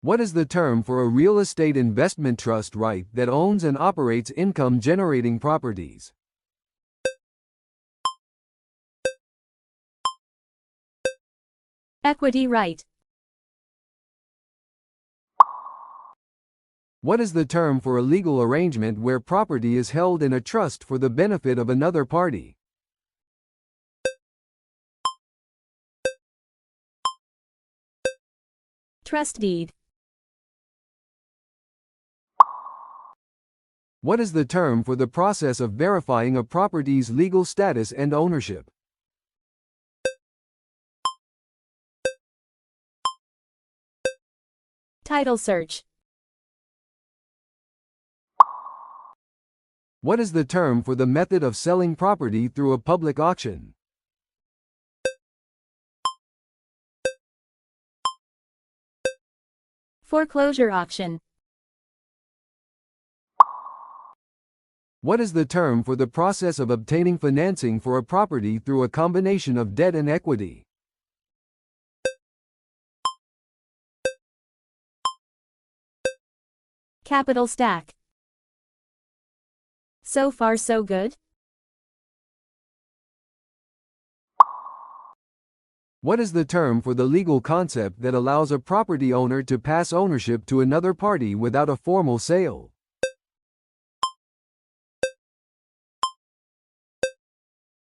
What is the term for a real estate investment trust right that owns and operates income-generating properties? Equity right. What is the term for a legal arrangement where property is held in a trust for the benefit of another party? Trust deed. What is the term for the process of verifying a property's legal status and ownership? Title search. What is the term for the method of selling property through a public auction? Foreclosure auction. What is the term for the process of obtaining financing for a property through a combination of debt and equity? Capital stack. So far so good? What is the term for the legal concept that allows a property owner to pass ownership to another party without a formal sale?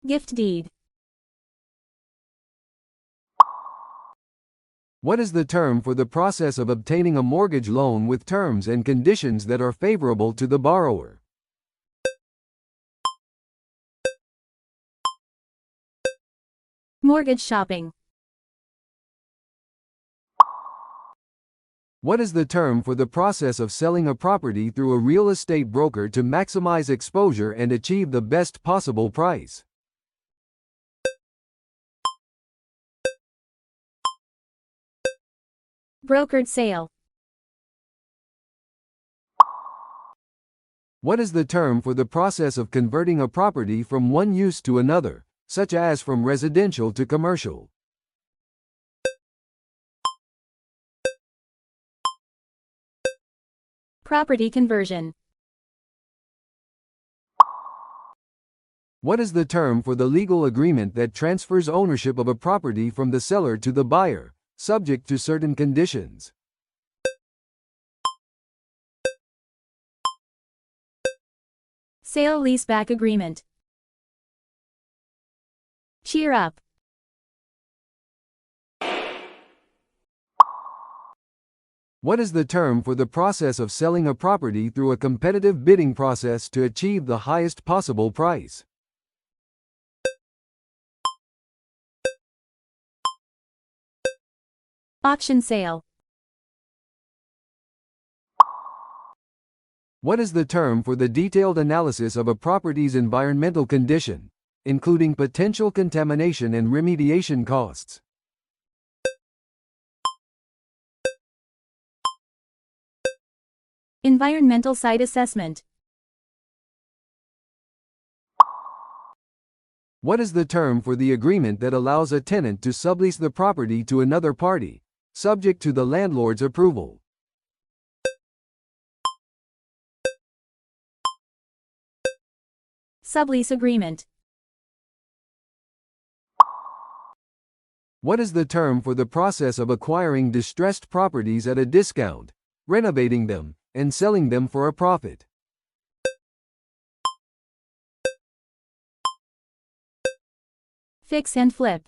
Gift deed. What is the term for the process of obtaining a mortgage loan with terms and conditions that are favorable to the borrower? Mortgage shopping. What is the term for the process of selling a property through a real estate broker to maximize exposure and achieve the best possible price? Brokered sale. What is the term for the process of converting a property from one use to another, such as from residential to commercial? Property conversion. What is the term for the legal agreement that transfers ownership of a property from the seller to the buyer, subject to certain conditions? Sale-leaseback agreement. Cheer up. What is the term for the process of selling a property through a competitive bidding process to achieve the highest possible price? Auction sale. What is the term for the detailed analysis of a property's environmental condition, including potential contamination and remediation costs? Environmental site assessment. What is the term for the agreement that allows a tenant to sublease the property to another party, subject to the landlord's approval? Sublease agreement. What is the term for the process of acquiring distressed properties at a discount, renovating them, and selling them for a profit? Fix and flip.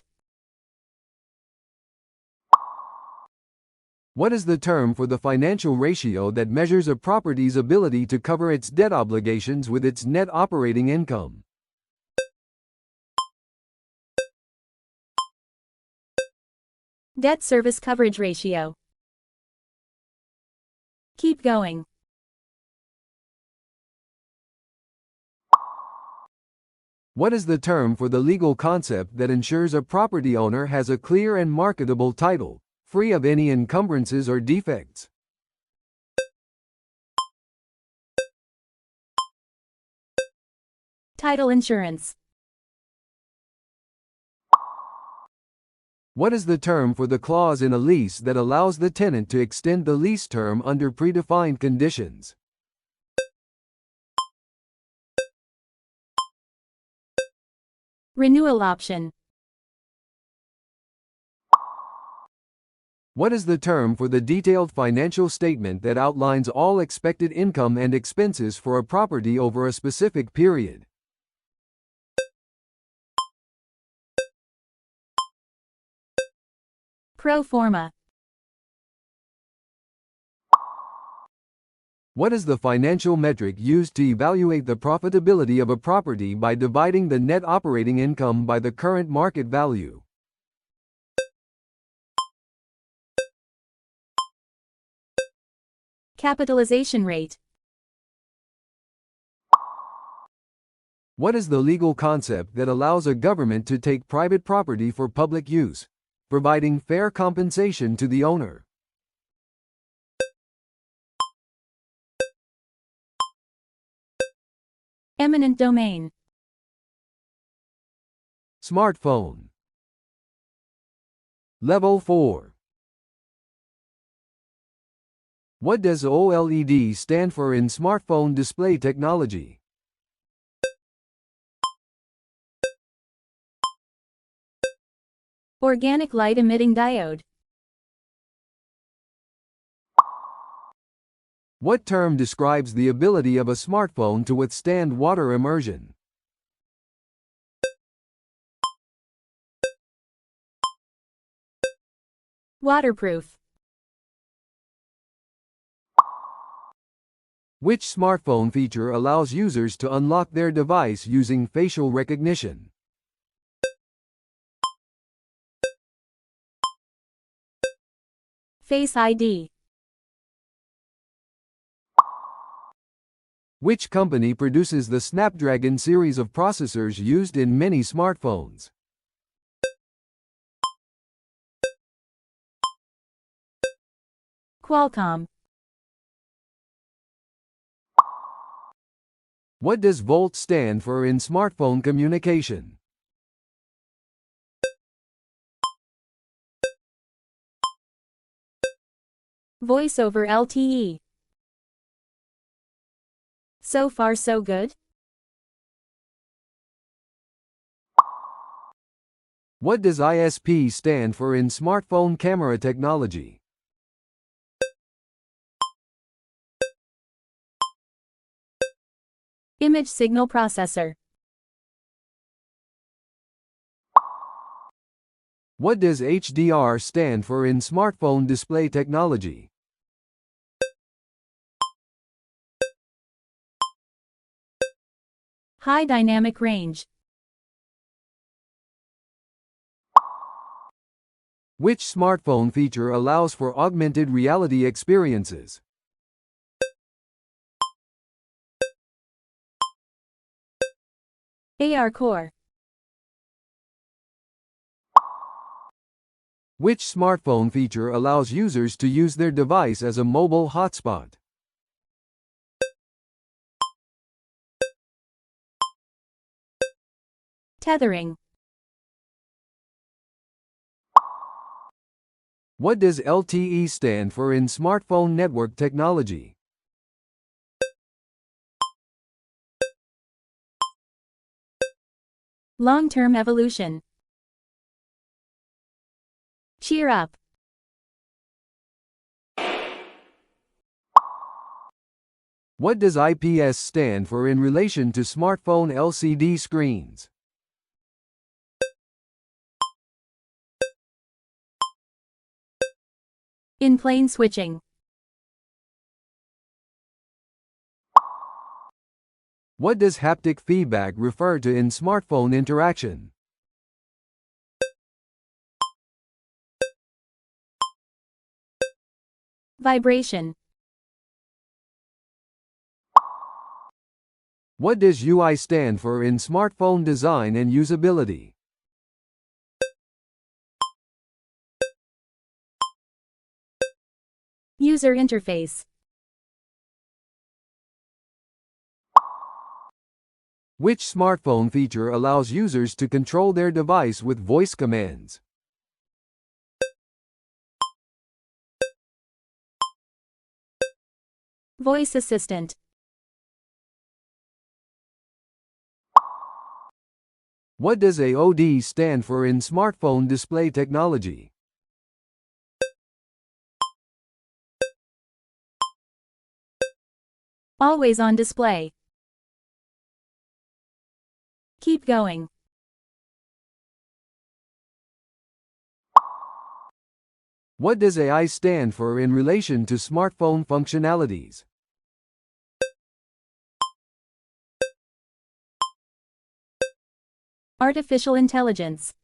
What is the term for the financial ratio that measures a property's ability to cover its debt obligations with its net operating income? Debt service coverage ratio. Keep going. What is the term for the legal concept that ensures a property owner has a clear and marketable title, free of any encumbrances or defects? Title insurance. What is the term for the clause in a lease that allows the tenant to extend the lease term under predefined conditions? Renewal option. What is the term for the detailed financial statement that outlines all expected income and expenses for a property over a specific period? Pro forma. What is the financial metric used to evaluate the profitability of a property by dividing the net operating income by the current market value? Capitalization rate. What is the legal concept that allows a government to take private property for public use, providing fair compensation to the owner? Eminent domain. Smartphone. Level 4. What does OLED stand for in smartphone display technology? Organic light emitting diode. What term describes the ability of a smartphone to withstand water immersion? Waterproof. Which smartphone feature allows users to unlock their device using facial recognition? Face ID. Which company produces the Snapdragon series of processors used in many smartphones? Qualcomm. What does VoLTE stand for in smartphone communication? Voice over LTE. So far so good? What does ISP stand for in smartphone camera technology? Image signal processor. What does HDR stand for in smartphone display technology? High dynamic range. Which smartphone feature allows for augmented reality experiences? AR Core. Which smartphone feature allows users to use their device as a mobile hotspot? Tethering. What does LTE stand for in smartphone network technology? Long-term evolution. Cheer up. What does IPS stand for in relation to smartphone LCD screens? In-plane switching. What does haptic feedback refer to in smartphone interaction? Vibration. What does UI stand for in smartphone design and usability? User interface. Which smartphone feature allows users to control their device with voice commands? Voice assistant. What does AOD stand for in smartphone display technology? Always on display. Keep going. What does AI stand for in relation to smartphone functionalities? Artificial intelligence.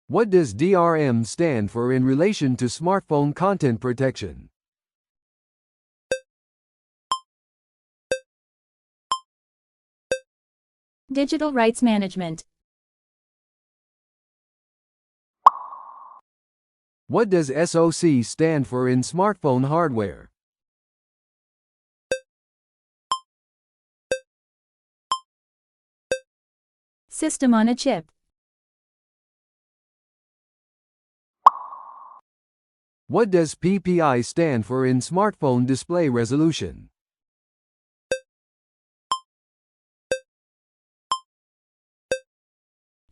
What does DRM stand for in relation to smartphone content protection? Digital rights management. What does SoC stand for in smartphone hardware? System on a chip. What does PPI stand for in smartphone display resolution?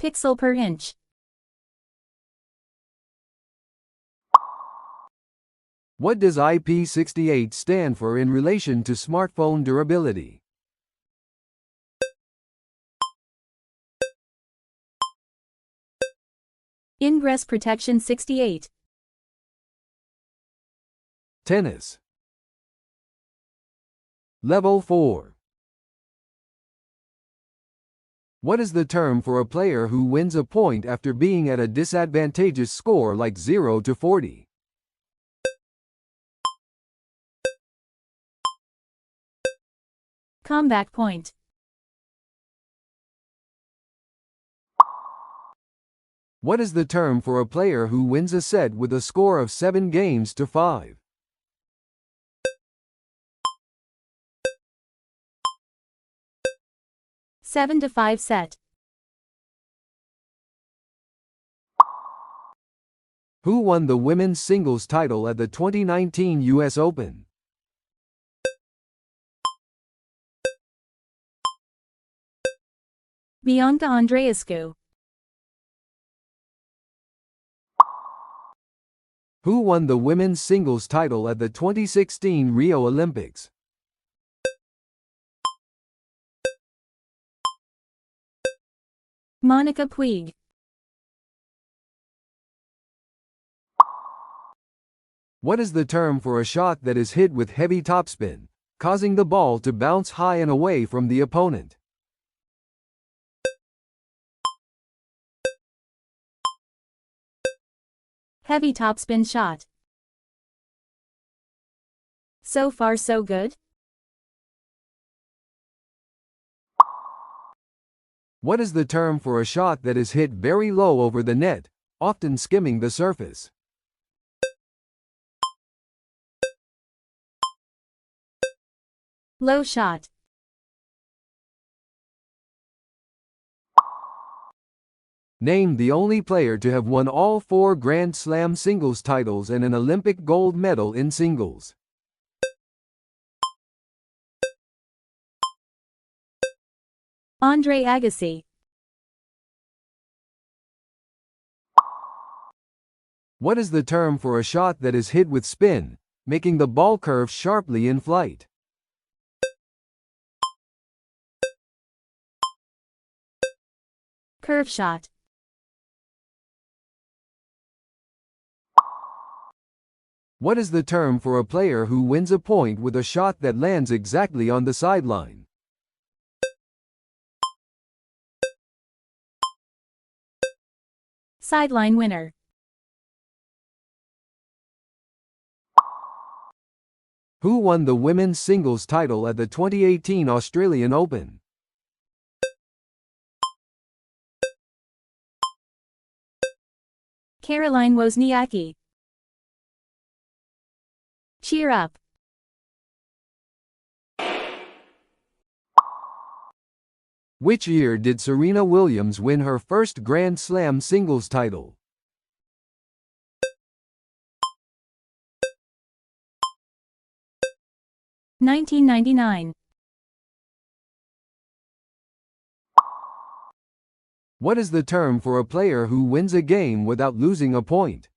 Pixel per inch. What does IP68 stand for in relation to smartphone durability? Ingress protection 68. Tennis. Level 4. What is the term for a player who wins a point after being at a disadvantageous score like 0 to 40? Comeback point. What is the term for a player who wins a set with a score of 7 games to 5? Seven to 5 set. Who won the women's singles title at the 2019 US Open? Bianca Andreescu. Who won the women's singles title at the 2016 Rio Olympics? Monica Puig. What is the term for a shot that is hit with heavy topspin, causing the ball to bounce high and away from the opponent? Heavy topspin shot. So far so good? What is the term for a shot that is hit very low over the net, often skimming the surface? Low shot. Name the only player to have won all 4 Grand Slam singles titles and an Olympic gold medal in singles. Andre Agassi. What is the term for a shot that is hit with spin, making the ball curve sharply in flight? Curve shot. What is the term for a player who wins a point with a shot that lands exactly on the sideline? Sideline winner. Who won the women's singles title at the 2018 Australian Open? Caroline Wozniacki. Cheer up. Which year did Serena Williams win her first Grand Slam singles title? $19.99. What is the term for a player who wins a game without losing a point?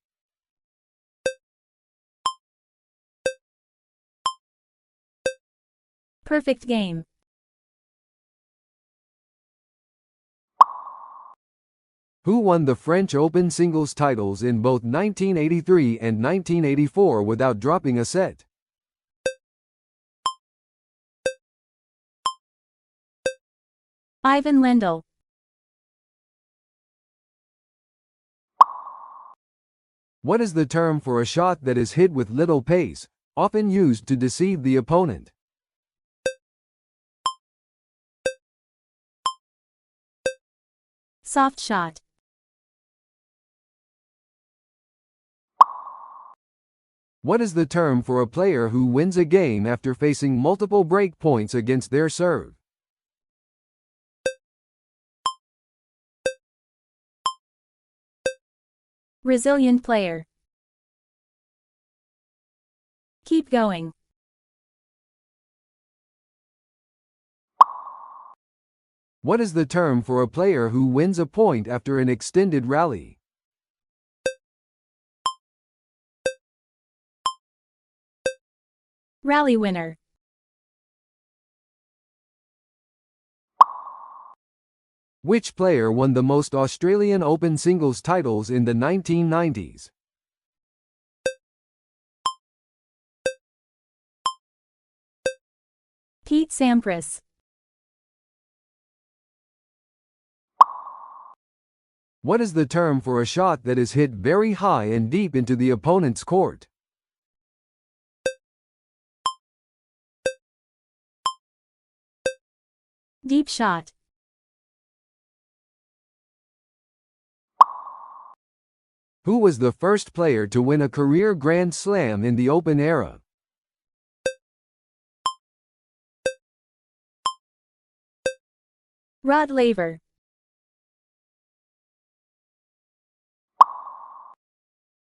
Perfect game. Who won the French Open singles titles in both 1983 and 1984 without dropping a set? Ivan Lendl. What is the term for a shot that is hit with little pace, often used to deceive the opponent? Soft shot. What is the term for a player who wins a game after facing multiple break points against their serve? Resilient player. Keep going. What is the term for a player who wins a point after an extended rally? Rally winner. Which player won the most Australian Open singles titles in the 1990s? Pete Sampras. What is the term for a shot that is hit very high and deep into the opponent's court? Deep shot. Who was the first player to win a career Grand Slam in the Open era? Rod Laver.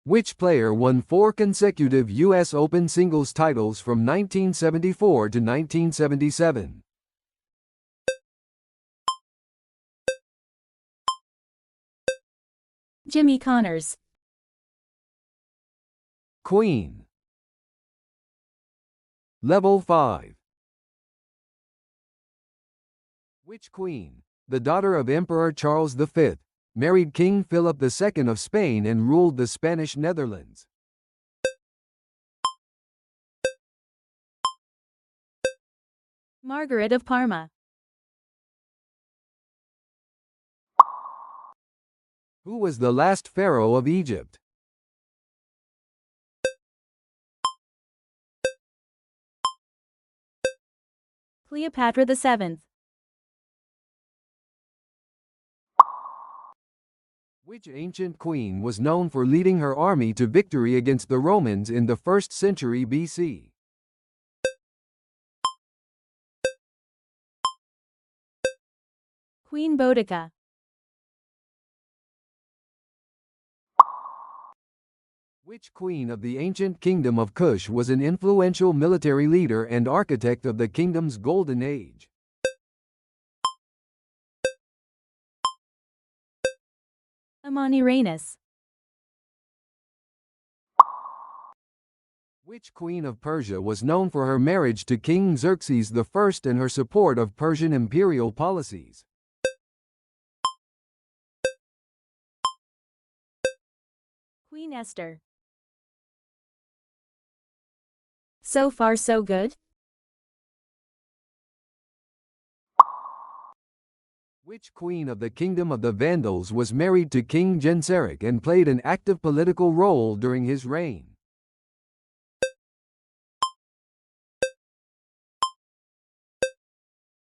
Which player won 4 consecutive U.S. Open singles titles from 1974 to 1977? Jimmy Connors. Queen. Level 5. Which queen, the daughter of Emperor Charles V, married King Philip II of Spain and ruled the Spanish Netherlands? Margaret of Parma. Who was the last pharaoh of Egypt? Cleopatra VII. Which ancient queen was known for leading her army to victory against the Romans in the 1st century BC? Queen Boudica. Which queen of the ancient kingdom of Kush was an influential military leader and architect of the kingdom's golden age? Amani-Renas. Which queen of Persia was known for her marriage to King Xerxes I and her support of Persian imperial policies? Queen Esther. So far so good? Which queen of the kingdom of the Vandals was married to King Genseric and played an active political role during his reign?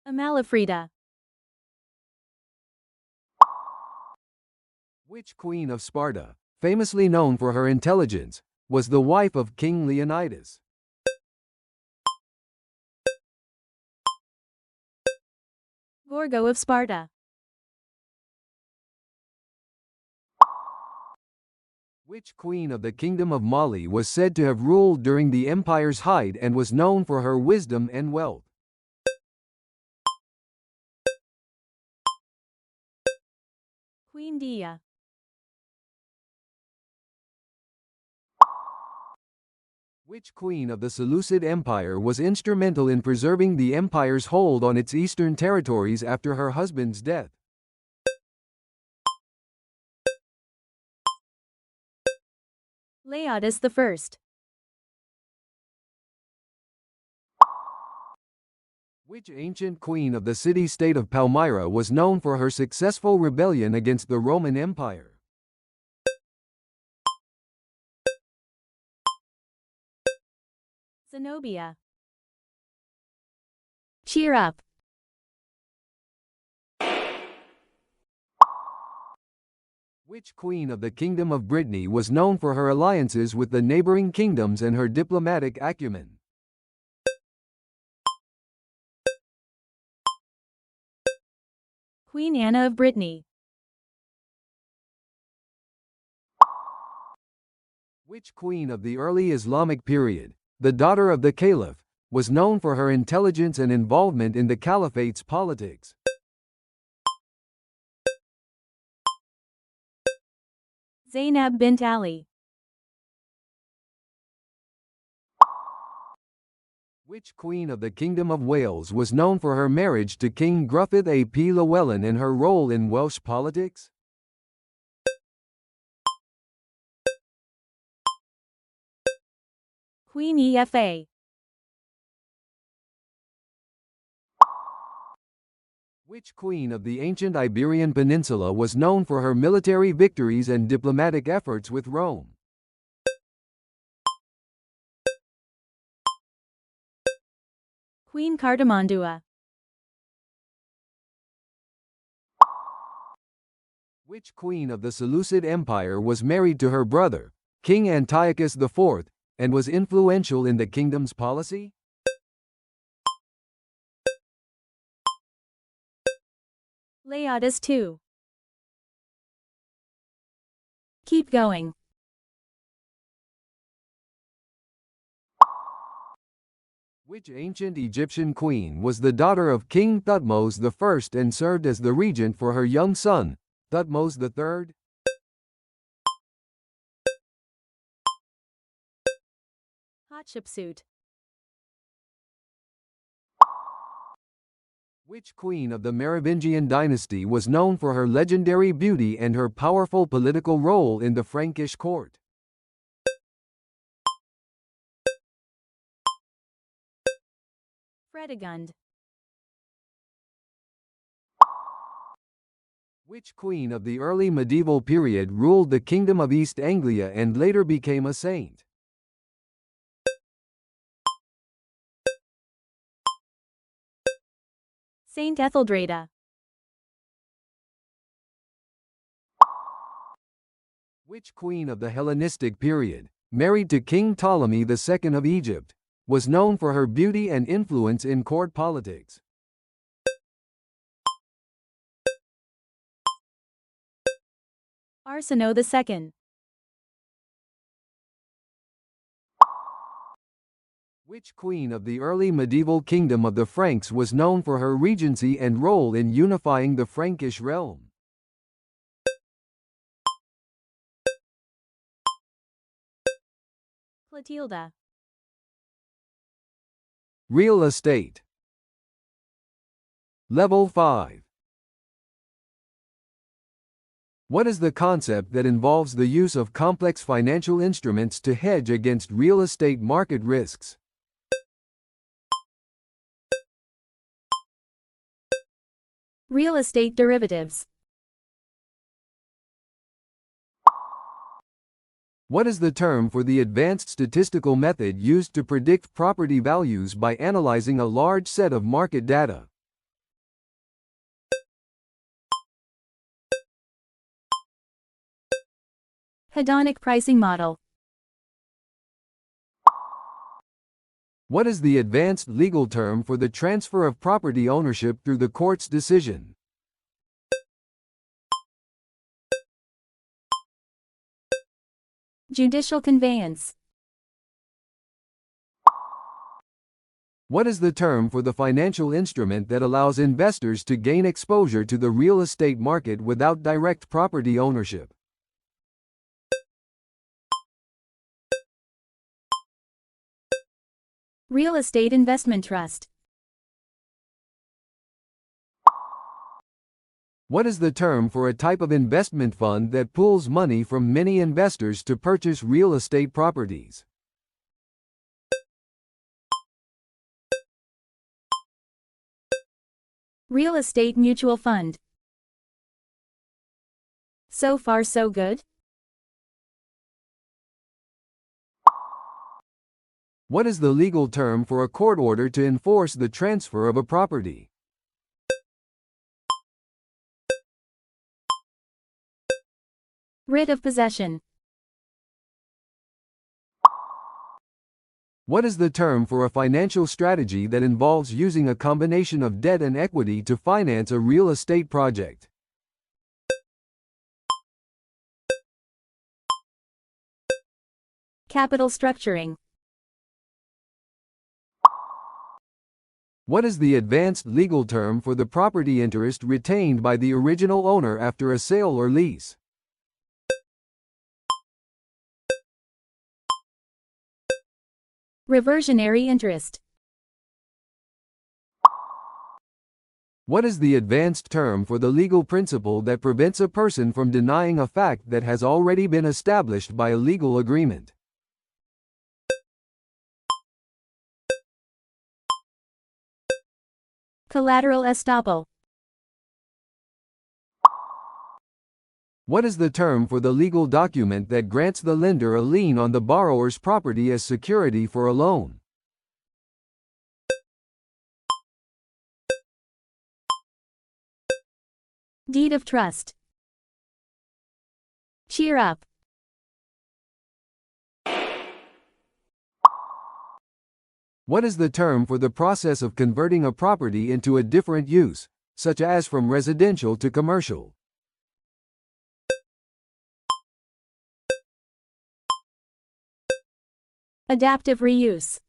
Amalafrida. Which queen of Sparta, famously known for her intelligence, was the wife of King Leonidas? Gorgo of Sparta. Which queen of the kingdom of Mali was said to have ruled during the empire's height and was known for her wisdom and wealth? Queen Dia. Which queen of the Seleucid Empire was instrumental in preserving the empire's hold on its eastern territories after her husband's death? Laodice I. Which ancient queen of the city-state of Palmyra was known for her successful rebellion against the Roman Empire? Zenobia. Cheer up. Which queen of the Kingdom of Brittany was known for her alliances with the neighboring kingdoms and her diplomatic acumen? Queen Anna of Brittany. Which queen of the early Islamic period, the daughter of the Caliph, was known for her intelligence and involvement in the Caliphate's politics? Zainab bint Ali. Which queen of the Kingdom of Wales was known for her marriage to King Gruffydd ap Llywelyn and her role in Welsh politics? Queen Efa. Which queen of the ancient Iberian Peninsula was known for her military victories and diplomatic efforts with Rome? Queen Cardamondua. Which queen of the Seleucid Empire was married to her brother, King Antiochus IV, and was influential in the kingdom's policy? Laodice II. Keep going. Which ancient Egyptian queen was the daughter of King Thutmose I and served as the regent for her young son, Thutmose III? Hatshepsut. Which queen of the Merovingian dynasty was known for her legendary beauty and her powerful political role in the Frankish court? Fredegund. Which queen of the early medieval period ruled the Kingdom of East Anglia and later became a saint? Saint Etheldreda. Which queen of the Hellenistic period, married to King Ptolemy II of Egypt, was known for her beauty and influence in court politics? Arsinoe II. Which queen of the early medieval kingdom of the Franks was known for her regency and role in unifying the Frankish realm? Clotilda. Real estate. Level 5. What is the concept that involves the use of complex financial instruments to hedge against real estate market risks? Real estate derivatives. What is the term for the advanced statistical method used to predict property values by analyzing a large set of market data? Hedonic pricing model. What is the advanced legal term for the transfer of property ownership through the court's decision? Judicial conveyance. What is the term for the financial instrument that allows investors to gain exposure to the real estate market without direct property ownership? Real estate investment trust. What is the term for a type of investment fund that pools money from many investors to purchase real estate properties? Real estate mutual fund. So far so good? What is the legal term for a court order to enforce the transfer of a property? Writ of possession. What is the term for a financial strategy that involves using a combination of debt and equity to finance a real estate project? Capital structuring. What is the advanced legal term for the property interest retained by the original owner after a sale or lease? Reversionary interest. What is the advanced term for the legal principle that prevents a person from denying a fact that has already been established by a legal agreement? Collateral estoppel. What is the term for the legal document that grants the lender a lien on the borrower's property as security for a loan? Deed of trust. Cheer up. What is the term for the process of converting a property into a different use, such as from residential to commercial? Adaptive reuse.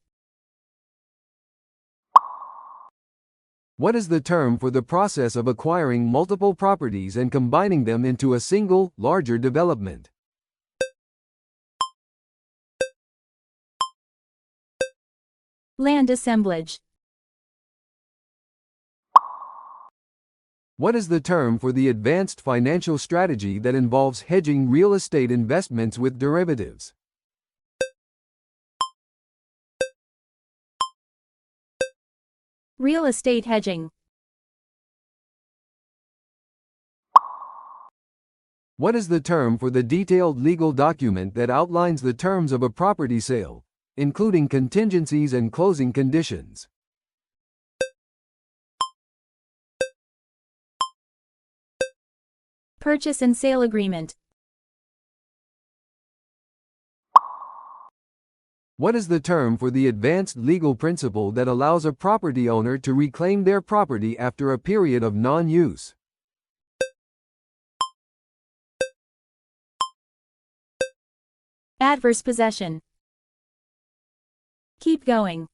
What is the term for the process of acquiring multiple properties and combining them into a single, larger development? Land assemblage. What is the term for the advanced financial strategy that involves hedging real estate investments with derivatives? Real estate hedging. What is the term for the detailed legal document that outlines the terms of a property sale, including contingencies and closing conditions? Purchase and sale agreement. What is the term for the advanced legal principle that allows a property owner to reclaim their property after a period of non-use? Adverse possession. Keep going.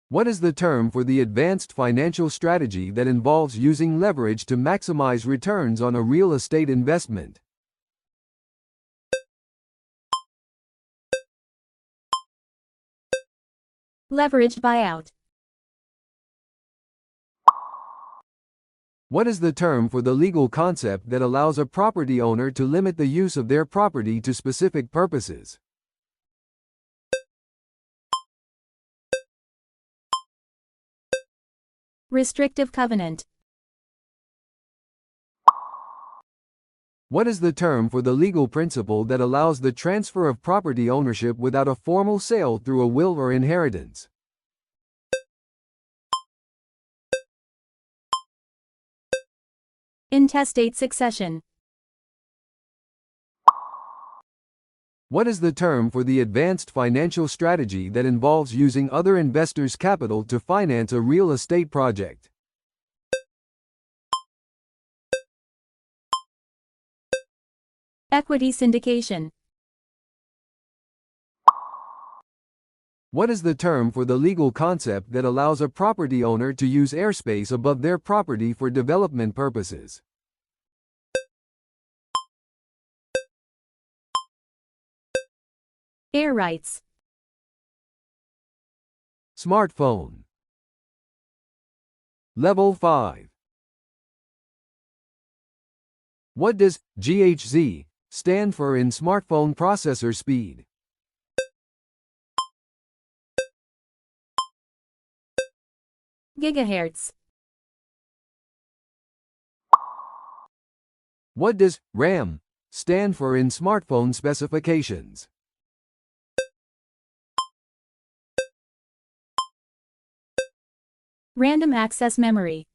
What is the term for the advanced financial strategy that involves using leverage to maximize returns on a real estate investment? Leveraged buyout. What is the term for the legal concept that allows a property owner to limit the use of their property to specific purposes? Restrictive covenant. What is the term for the legal principle that allows the transfer of property ownership without a formal sale through a will or inheritance? Intestate succession. What is the term for the advanced financial strategy that involves using other investors' capital to finance a real estate project? Equity syndication. What is the term for the legal concept that allows a property owner to use airspace above their property for development purposes? Air rights. Smartphone. Level 5. What does GHz stand for in smartphone processor speed? Gigahertz. What does RAM stand for in smartphone specifications? Random access memory.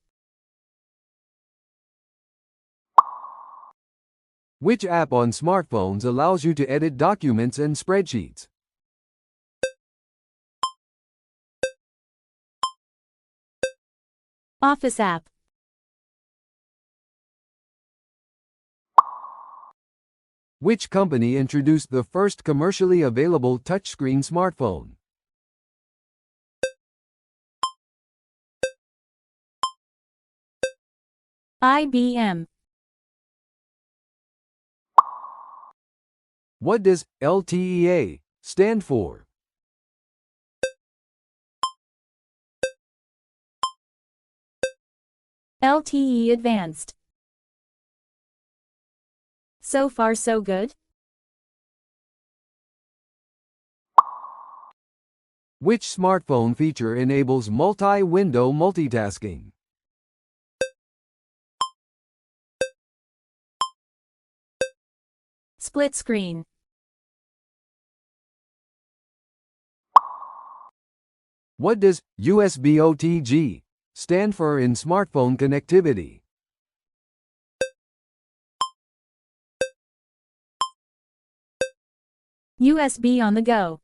Which app on smartphones allows you to edit documents and spreadsheets? Office app. Which company introduced the first commercially available touchscreen smartphone? IBM. What does LTEA stand for? LTE Advanced. So far so good? Which smartphone feature enables multi-window multitasking? Split screen. What does USB OTG stand for in smartphone connectivity? USB on the go.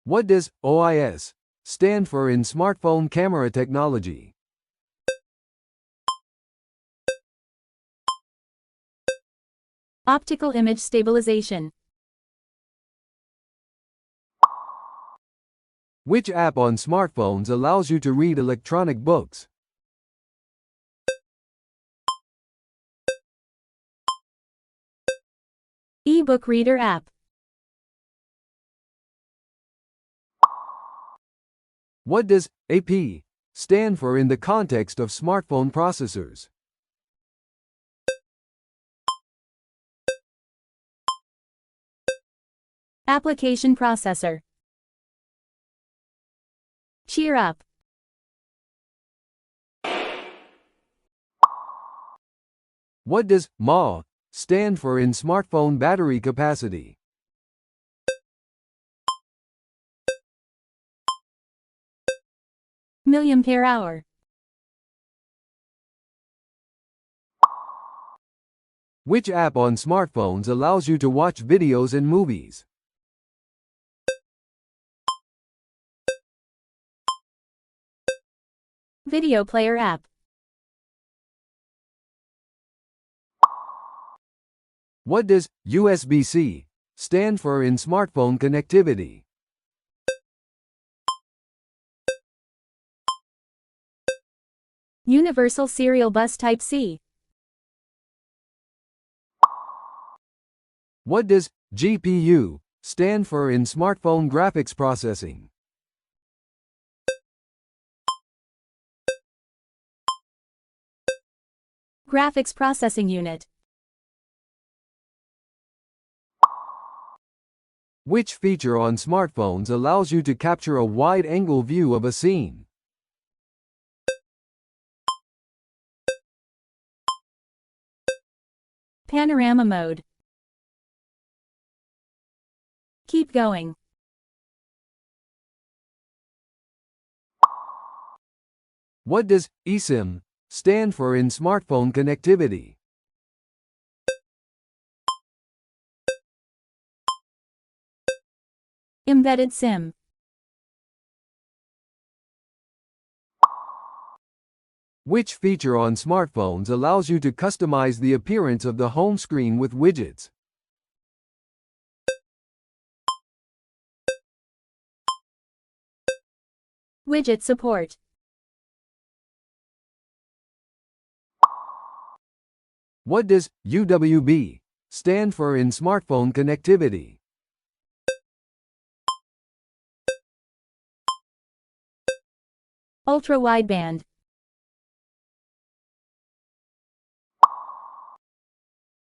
What does OIS stand for in smartphone camera technology? Optical image stabilization. Which app on smartphones allows you to read electronic books? E-book reader app. What does AP stand for in the context of smartphone processors? Application processor. Cheer up. What does mAh stand for in smartphone battery capacity? Milliampere hour. Which app on smartphones allows you to watch videos and movies? Video player app. What does USB-C stand for in smartphone connectivity? Universal Serial Bus Type-C. What does GPU stand for in smartphone graphics processing? Graphics processing unit. Which feature on smartphones allows you to capture a wide-angle view of a scene? Panorama mode. Keep going. What does eSIM stand for in smartphone connectivity? Embedded SIM. Which feature on smartphones allows you to customize the appearance of the home screen with widgets? Widget support. What does UWB stand for in smartphone connectivity? Ultra-wideband.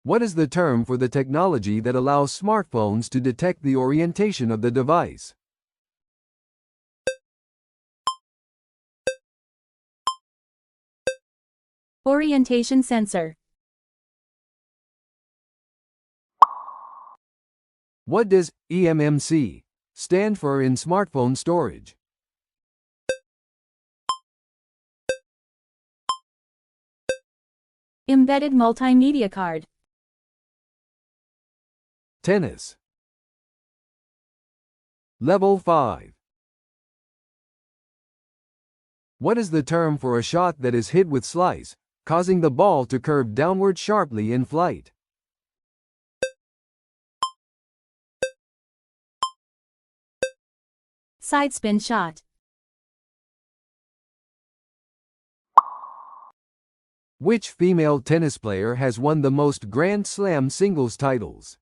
What is the term for the technology that allows smartphones to detect the orientation of the device? Orientation sensor. What does eMMC stand for in smartphone storage? Embedded multimedia card. Tennis. Level 5. What is the term for a shot that is hit with slice, causing the ball to curve downward sharply in flight? Side spin shot. Which female tennis player has won the most Grand Slam singles titles?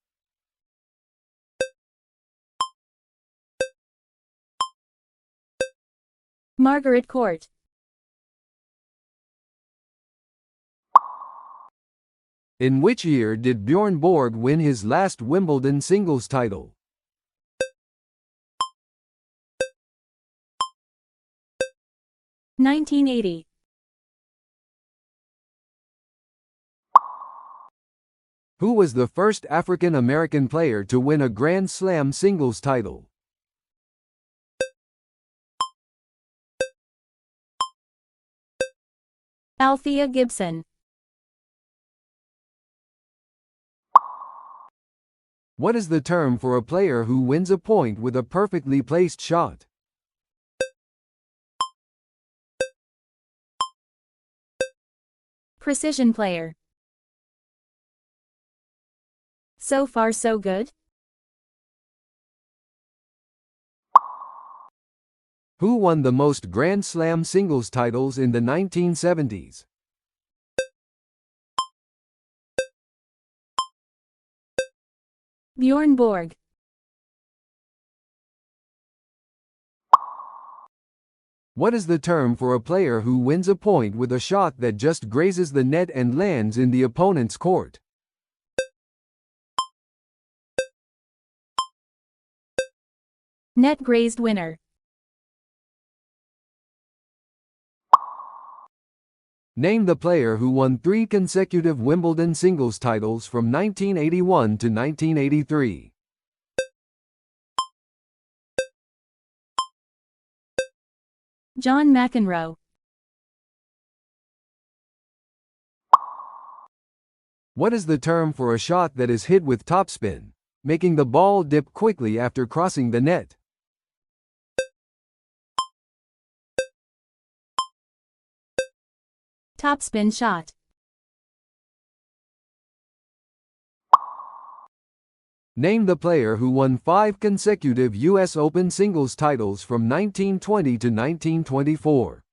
Margaret Court. In which year did Bjorn Borg win his last Wimbledon singles title? (1980). Who was the first African American player to win a Grand Slam singles title? Althea Gibson. What is the term for a player who wins a point with a perfectly placed shot? Precision player. So far so good? Who won the most Grand Slam singles titles in the 1970s? Bjorn Borg. What is the term for a player who wins a point with a shot that just grazes the net and lands in the opponent's court? Net grazed winner. Name the player who won 3 consecutive Wimbledon singles titles from 1981 to 1983. John McEnroe. What is the term for a shot that is hit with topspin, making the ball dip quickly after crossing the net? Topspin shot. Name the player who won 5 consecutive U.S. Open singles titles from 1920 to 1924.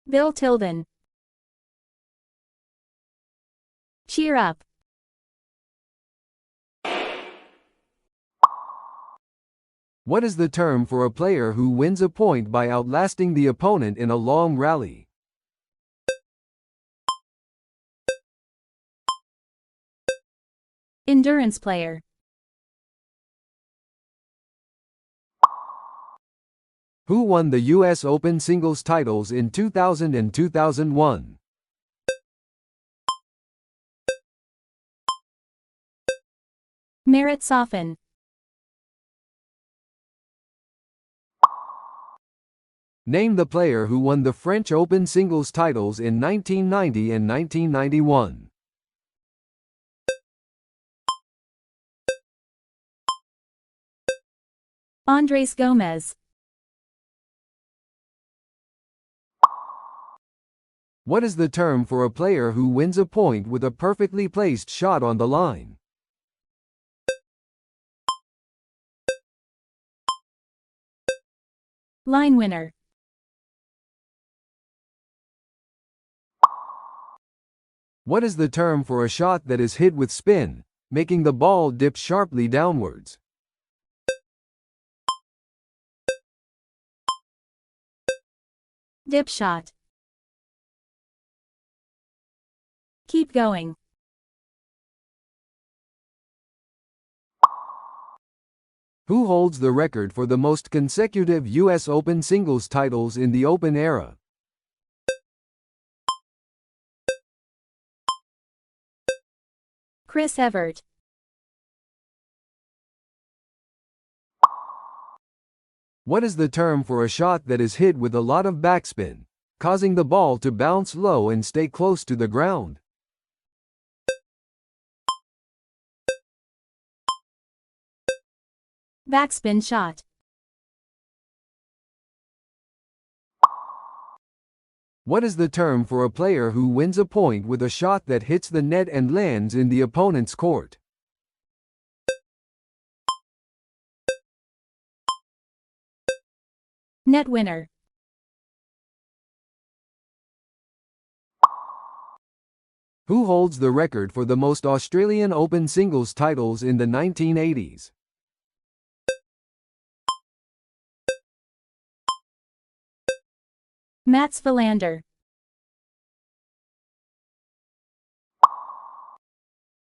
Bill Tilden. Cheer up. What is the term for a player who wins a point by outlasting the opponent in a long rally? Endurance player. Who won the U.S. Open singles titles in 2000 and 2001? Marat Safin. Name the player who won the French Open singles titles in 1990 and 1991. Andres Gomez. What is the term for a player who wins a point with a perfectly placed shot on the line? Line winner. What is the term for a shot that is hit with spin, making the ball dip sharply downwards? Dip shot. Keep going. Who holds the record for the most consecutive U.S. Open singles titles in the Open era? Chris Evert. What is the term for a shot that is hit with a lot of backspin, causing the ball to bounce low and stay close to the ground? Backspin shot. What is the term for a player who wins a point with a shot that hits the net and lands in the opponent's court? Net winner. Who holds the record for the most Australian Open singles titles in the 1980s? Mats Wilander.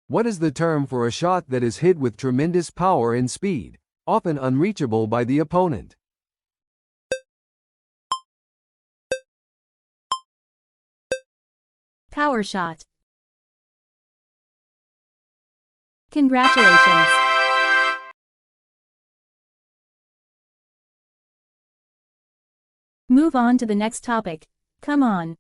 What is the term for a shot that is hit with tremendous power and speed, often unreachable by the opponent? Power shot. Congratulations! Move on to the next topic. Come on.